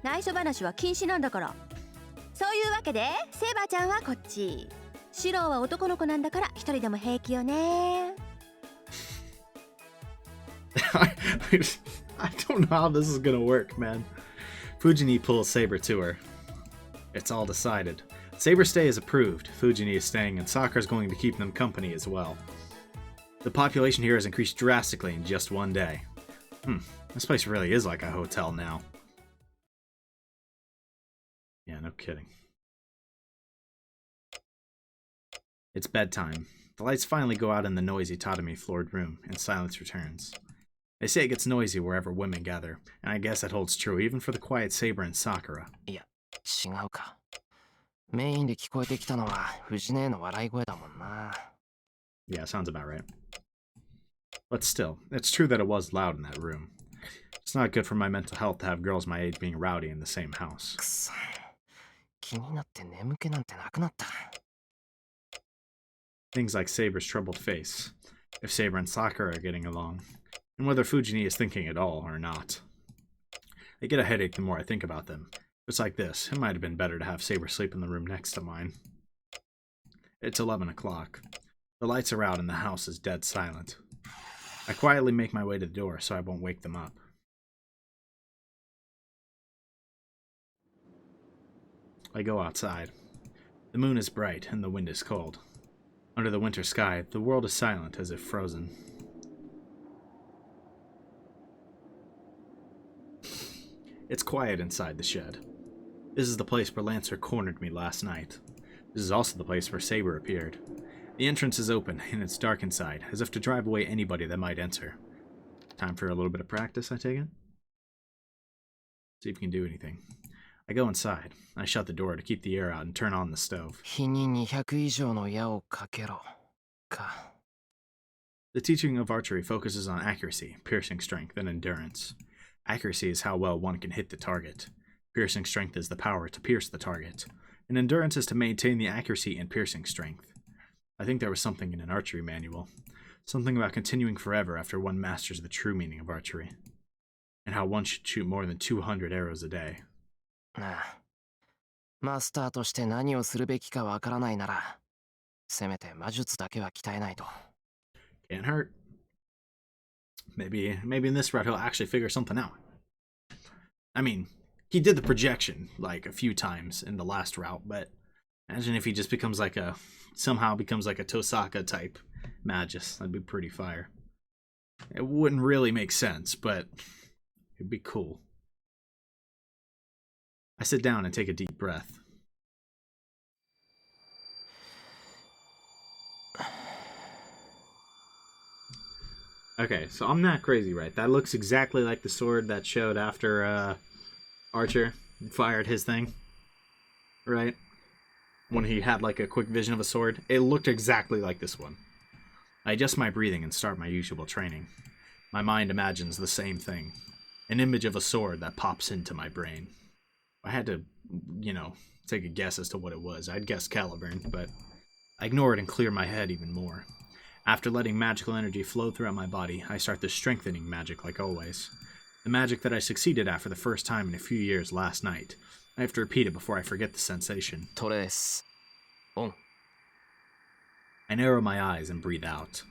内緒話は禁止なんだから。そういうわけでセーバーちゃんはこっち。シローは男の子なんだから一人でも平気よね。I don't know how this is gonna work, man. Fujini pulls Saber to her. It's all decided. Saber's stay is approved. Fujini is staying, and Sakura's going to keep them company as well. The population here has increased drastically in just one day. This place really is like a hotel now. Yeah, no kidding. It's bedtime. The lights finally go out in the noisy tatami-floored room, and silence returns. They say it gets noisy wherever women gather, and I guess that holds true even for the quiet Saber and Sakura. いや、違うか。メインで聞こえてきたのは藤姉の笑い声だもんな。Yeah, sounds about right. But still, it's true that it was loud in that room. It's not good for my mental health to have girls my age being rowdy in the same house. くそ。気になって眠気なんてなくなった。Things like Saber's troubled face, if Saber and Sakura are getting along, and whether Fujini is thinking at all or not. I get a headache the more I think about them. It's like this, it might have been better to have Saber sleep in the room next to mine. It's 11 o'clock. The lights are out and the house is dead silent. I quietly make my way to the door so I won't wake them up. I go outside. The moon is bright and the wind is cold. Under the winter sky, the world is silent as if frozen. It's quiet inside the shed. This is the place where Lancer cornered me last night. This is also the place where Saber appeared. The entrance is open, and it's dark inside, as if to drive away anybody that might enter. Time for a little bit of practice, I take it? See if you can do anything. I go inside. I shut the door to keep the air out and turn on the stove. 日に200以上の矢をかけろ。か。The teaching of archery focuses on accuracy, piercing strength, and endurance. Accuracy is how well one can hit the target. Piercing strength is the power to pierce the target. And endurance is to maintain the accuracy and piercing strength. I think there was something in an archery manual. Something about continuing forever after one masters the true meaning of archery. And how one should shoot more than 200 arrows a day. なあ。マスターとして何をするべきかわからないなら、せめて魔術だけは鍛えないと。Can't hurt. Maybe in this route he'll actually figure something out. I mean, he did the projection like a few times in the last route, but imagine if he just somehow becomes like a Tohsaka type magus. That'd be pretty fire. It wouldn't really make sense, but it'd be cool. I sit down and take a deep breath. Okay, so I'm not crazy, right? That looks exactly like the sword that showed after Archer fired his thing, right? When he had like a quick vision of a sword. It looked exactly like this one. I adjust my breathing and start my usual training. My mind imagines the same thing. An image of a sword that pops into my brain. I had to, take a guess as to what it was. I'd guessed Caliburn, but I ignore it and clear my head even more. After letting magical energy flow throughout my body, I start the strengthening magic like always. The magic that I succeeded at for the first time in a few years last night. I have to repeat it before I forget the sensation. トレース。オン。I narrow my eyes and breathe out.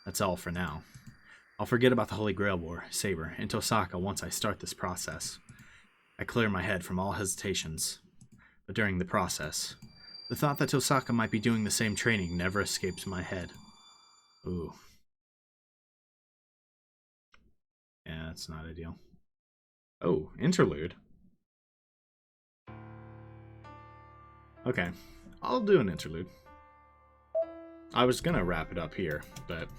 That's all for now. I'll forget about the Holy Grail War, Saber, and Tohsaka once I start this process. I clear my head from all hesitations. But during the process, the thought that Tohsaka might be doing the same training never escapes my head. Ooh. Yeah, that's not ideal. Oh, Interlude. Okay, I'll do an interlude. I was gonna wrap it up here, but...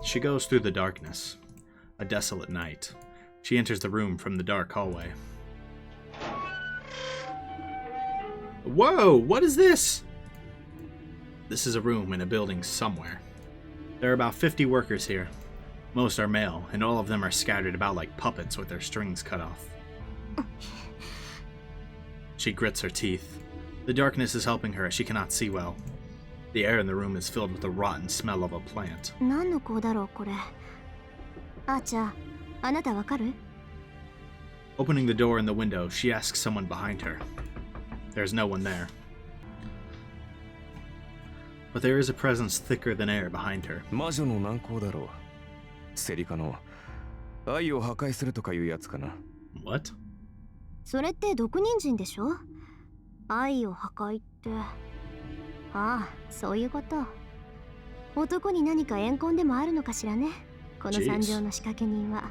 She goes through the darkness. A desolate night. She enters the room from the dark hallway. Whoa, what is this? This is a room in a building somewhere. There are about 50 workers here. Most are male, and all of them are scattered about like puppets with their strings cut off. She grits her teeth. The darkness is helping her as she cannot see well. The air in the room is filled with the rotten smell of a plant. 何の子だろうこれ。あちゃ、あなたわかる？ Opening the door and the window, she asks someone behind her. There's no one there. But there is a presence thicker than air behind her. 魔女の難航だろう。セリカの愛を破壊するとかいうやつかな。 What? それって毒人参でしょ。愛を破壊って。ああ、そういうこと。男に何か怨恨でもあるのかしらね、この惨状の仕掛け人は。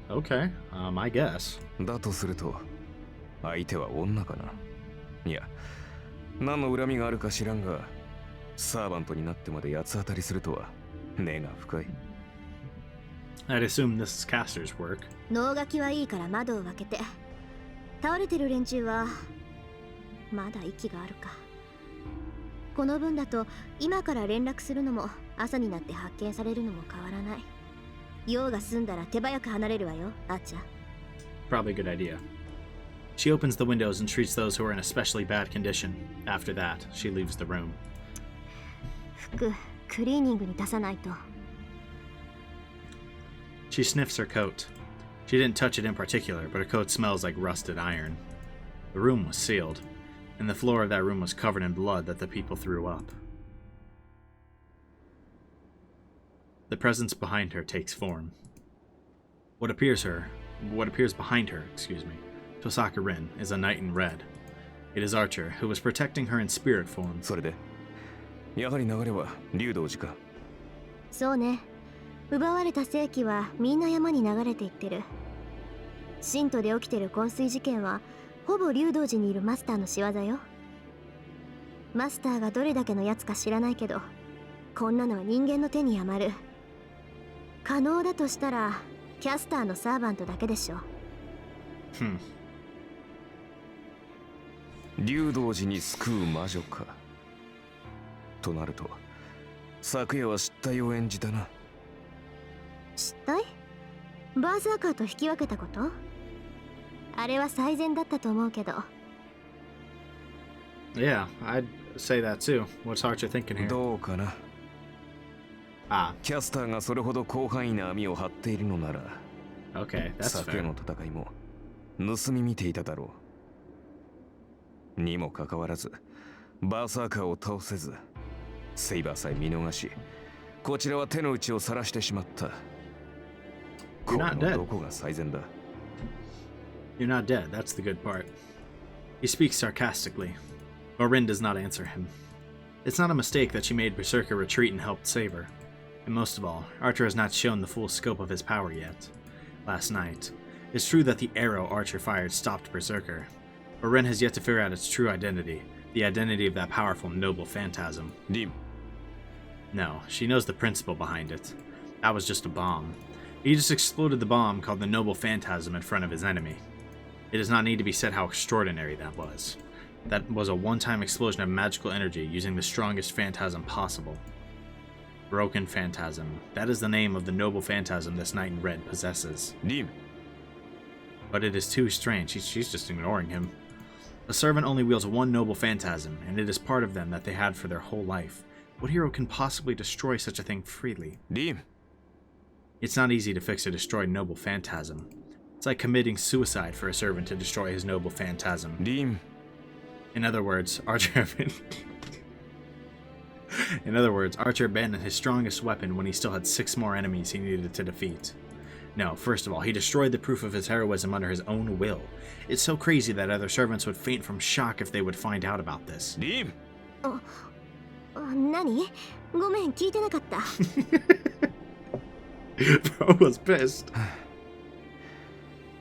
Okay, I guess. だとすると相手は女かな。いや、何の恨みがあるか知らんが、サーバントになってまで八つ当たりするとは根が深い。 I'd assume this is Caster's work. 能書きはいいから窓を開けて。倒れてる連中はまだ息があるか。この分だと今から連絡するのも朝になって発見されるのも変わらない。用が済んだら手早く離れるわよ、アーチャー。 Probably a good idea. She opens the windows and treats those who are in especially bad condition. After that, she leaves the room. 服、クリーニングに出さないと。She sniffs her coat. She didn't touch it in particular, but her coat smells like rusted iron. The room was sealed, and the floor of that room was covered in blood that the people threw up. The presence behind her takes form. What appears behind her, Tohsaka Rin, is a knight in red. It is Archer, who was protecting her in spirit form. それでやはり流れは竜道寺か。そうね。奪われた世紀はみんな山に流れていってる。神都で起きてる昏睡事件はほぼ竜道寺にいるマスターの仕業よ。マスターがどれだけのやつか知らないけど、こんなのは人間の手に余る。可能だとしたらキャスターのサーバントだけでしょ。竜道寺に救う魔女か。となると昨夜は失態を演じたな。失態？バーサーカーと引き分けたこと？あれは最善だったと思うけど。Yeah, I'd say that too. What's Archer thinking here? どうかな。キャスターがそれほど広範囲な網を張っているのなら、Okay, that's 昨夜 fair. の戦いも盗み見ていただろう。にもかかわらずバーサーカーを倒せず、セイバーさえ見逃し、こちらは手の内を晒してしまった。こ You're の not dead. どこが最善だ。 You're not dead, that's the good part. He speaks sarcastically. Rin does not answer him. It's not a mistake that she made Berserker retreat and helped Saber. And most of all, Archer has not shown the full scope of his power yet. Last night, it's true that the arrow Archer fired stopped Berserker, but Rin has yet to figure out its true identity, the identity of that powerful noble phantasm. リン、 No, she knows the principle behind it. That was just a bomb. He just exploded the bomb called the noble phantasm in front of his enemy. It does not need to be said how extraordinary that was. That was a one-time explosion of magical energy using the strongest phantasm possible. Broken Phantasm. That is the name of the noble phantasm this knight in red possesses. リン、 But it is too strange. She's just ignoring him. A servant only wields one noble phantasm, and it is part of them that they had for their whole life. What hero can possibly destroy such a thing freely? リン、 It's not easy to fix a destroyed noble phantasm. It's like committing suicide for a servant to destroy his noble phantasm. リン、 In other words, Archer abandoned his strongest weapon when he still had 6 more enemies he needed to defeat. No, first of all, he destroyed the proof of his heroism under his own will. It's so crazy that other servants would faint from shock if they would find out about this. リン、何？ごめん、聞いてなかった。Bro was pissed.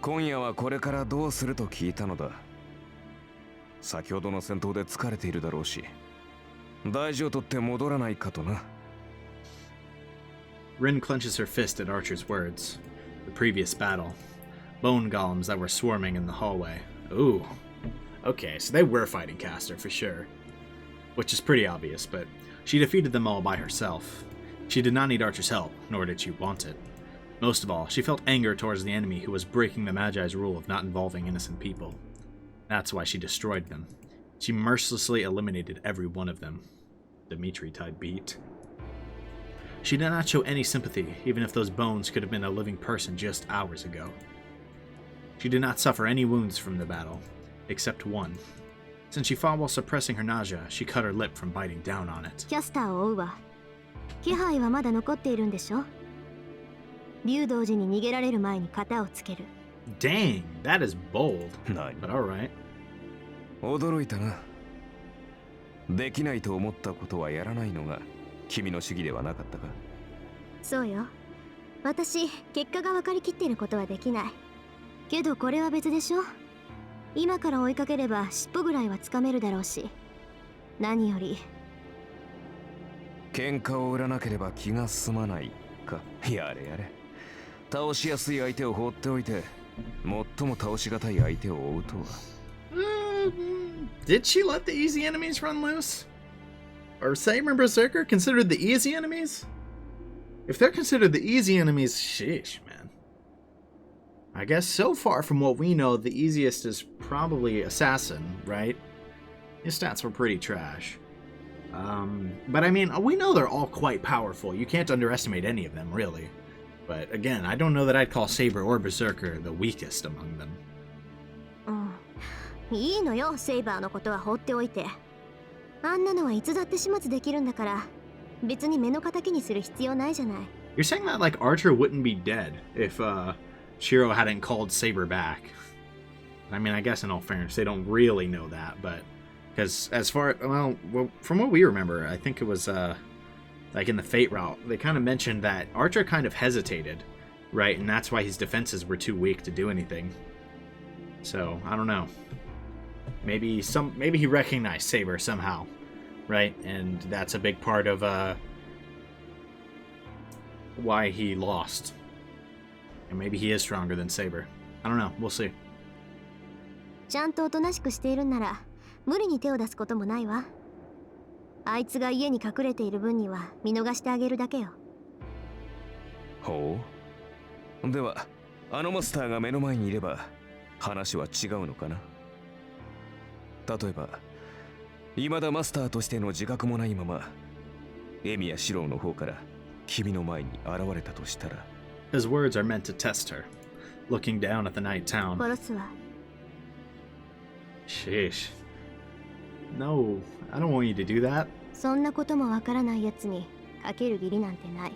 今夜はこれからどうすると聞いたのだ。先ほどの戦闘で疲れているだろうし、大事を取って戻らないかとな。 Rin clenches her fist at Archer's words. The previous battle. Bone golems that were swarming in the hallway. Ooh. Okay, so they were fighting Caster for sure. Which is pretty obvious, but she defeated them all by herself. She did not need Archer's help, nor did she want it. Most of all, she felt anger towards the enemy who was breaking the Magi's rule of not involving innocent people. That's why she destroyed them. She mercilessly eliminated every one of them. Dimitri-type beat. She did not show any sympathy, even if those bones could have been a living person just hours ago. She did not suffer any wounds from the battle, except one. Since she fought while suppressing her nausea, she cut her lip from biting down on it. キャスターを追うわ。気配はまだ残っているんでしょ？竜同時に逃げられる前に型をつける。 Dang, that is bold. 何 But alright. 驚いたな。できないと思ったことはやらないのが君の主義ではなかったか。そうよ。私、結果が分かりきっていることはできない。けどこれは別でしょ。今から追いかければ尻尾ぐらいはつかめるだろうし。何より喧嘩を売らなければ気が済まないか。やれやれ。倒しやすい相手を放っておいて、最も倒しがたい相手を追うとは。Did she let the easy enemies run loose? Are Saber and Berserker considered the easy enemies? If they're considered the easy enemies, sheesh, man. I guess so far from what we know, the easiest is probably Assassin, right? His stats were pretty trash. But I mean, we know they're all quite powerful. You can't underestimate any of them, really. But again, I don't know that I'd call Saber or Berserker the weakest among them. いいのよ、セイバーのことは放っておいて。あんなのはいつだって始末できるんだから、別に目の敵にする必要ないじゃない。You're saying that like Archer wouldn't be dead if Shirou hadn't called Saber back. I mean, I guess in all fairness, they don't really know that, but because as far well, from what we remember, I think it was like in the Fate route, they kind of mentioned that Archer kind of hesitated, right, and that's why his defenses were too weak to do anything. So I don't know. Maybe he recognized Saber somehow, right, and that's a big part of why he lost. And maybe he is stronger than Saber. I don't know. We'll see. ちゃんとおとなしくしているんなら無理に手を出すこともないわ。あいつが家に隠れている分には見逃してあげるだけよ。ほう。では、あのマスターが目の前にいれば話は違うのかな。例えば、未だマスターとしての自覚もないまま、エミやシロウの方から君の前に現れたとしたら。His words are meant to test her. Looking down at the night town. 殺すわ。Sheesh. No, I don't want you to do that. そんなこともわからないやつにかける義理なんてない。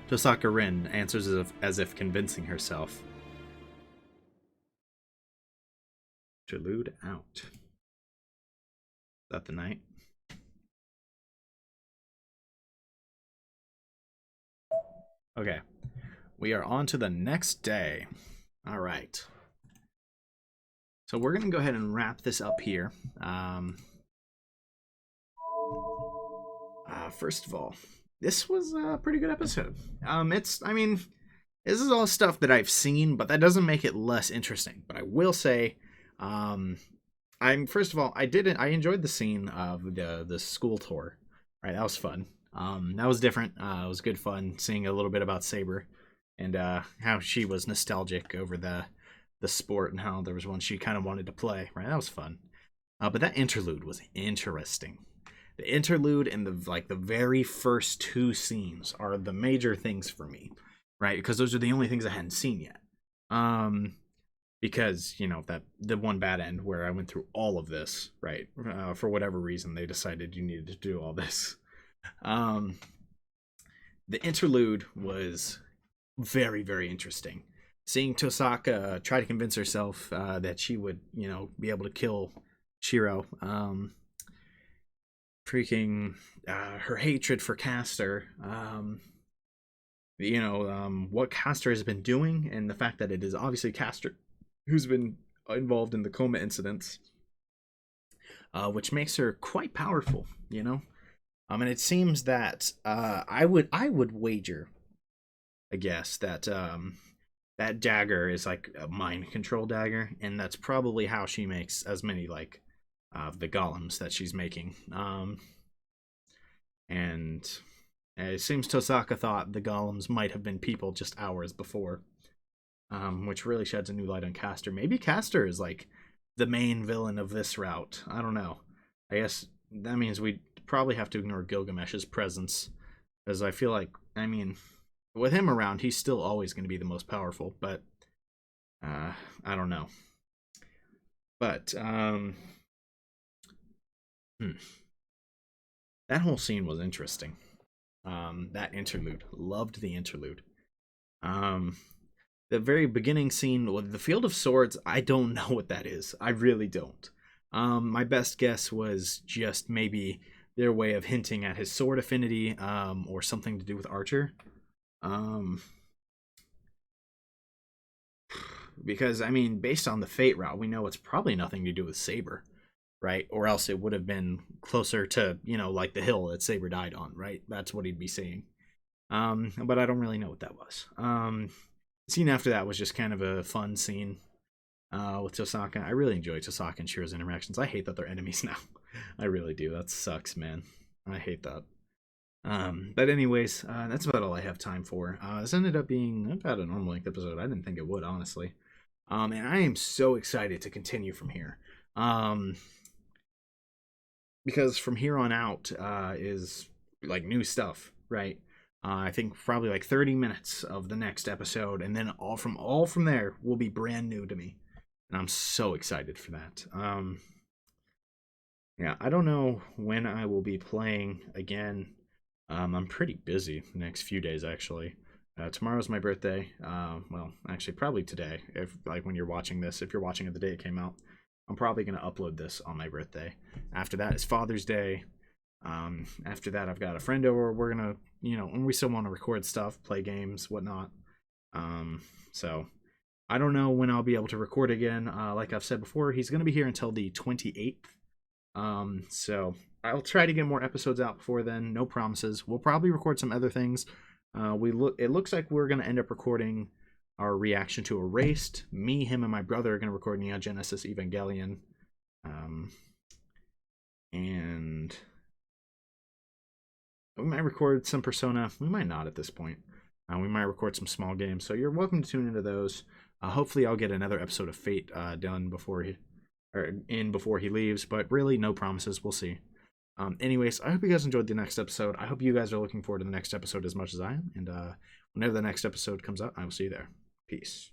Tohsaka Rin answers as if convincing herself. Interlude out. Is that the night? Okay. We are on to the next day. All right. So we're going to go ahead and wrap this up here. First of all, this was a pretty good episode. I mean, this is all stuff that I've seen, but that doesn't make it less interesting. But I will say, first of all, I enjoyed the scene of the school tour. Right, that was fun. That was different. It was good fun seeing a little bit about Saber and how she was nostalgic over the sport and how there was one she kind of wanted to play. Right, that was fun. But that interlude was interesting. The interlude and the very first two scenes are the major things for me, right? Because those are the only things I hadn't seen yet. Because that the one bad end where I went through all of this, right? For whatever reason, they decided you needed to do all this. The interlude was very, very interesting. Seeing Tohsaka try to convince herself that she would, be able to kill Shirou. Her hatred for Castor. What Castor has been doing, and the fact that it is obviously Castor who's been involved in the coma incidents, which makes her quite powerful. And it seems that I would wager, I guess, that that dagger is like a mind control dagger, and that's probably how she makes as many the golems that she's making. And it seems Tohsaka thought the golems might have been people just hours before, which really sheds a new light on Castor. Maybe Castor is like the main villain of this route. I don't know. I guess that means we probably have to ignore Gilgamesh's presence, because I feel like, with him around, he's still always going to be the most powerful, but I don't know. But that whole scene was interesting. That interlude, loved the interlude. The very beginning scene with the Field of Swords, I don't know what that is. I really don't. My best guess was just maybe their way of hinting at his sword affinity, or something to do with Archer. Because, I mean, based on the Fate route, we know it's probably nothing to do with Saber, right? Or else it would have been closer to, like the hill that Saber died on, right? That's what he'd be seeing. But I don't really know what that was. The scene after that was just kind of a fun scene with Tohsaka. I really enjoy Tohsaka and Shirou's interactions. I hate that they're enemies now. I really do. That sucks, man. I hate that. But anyways, that's about all I have time for. This ended up being about a normal length episode. I didn't think it would, honestly. And I am so excited to continue from here. Because from here on out is like new stuff, right? I think probably like 30 minutes of the next episode, and then all from there will be brand new to me. And I'm so excited for that. Yeah, I don't know when I will be playing again. I'm pretty busy the next few days, actually. Tomorrow's my birthday. Well, actually, probably today. If when you're watching this, if you're watching it the day it came out, I'm probably gonna upload this on my birthday. After that is Father's Day. After that, I've got a friend over. We're gonna, and we still want to record stuff, play games, whatnot. So I don't know when I'll be able to record again. Like I've said before, he's gonna be here until the 28th. So I'll try to get more episodes out before then. No promises. We'll probably record some other things. It looks like we're gonna end up recording our reaction to Erased. Me, him, and my brother are gonna record Neon Genesis Evangelion. And we might record some Persona. We might not at this point. We might record some small games. So you're welcome to tune into those. Hopefully I'll get another episode of Fate done before he leaves. But really, no promises. We'll see. Anyways, I hope you guys enjoyed the next episode. I hope you guys are looking forward to the next episode as much as I am. And whenever the next episode comes out, I will see you there. Peace.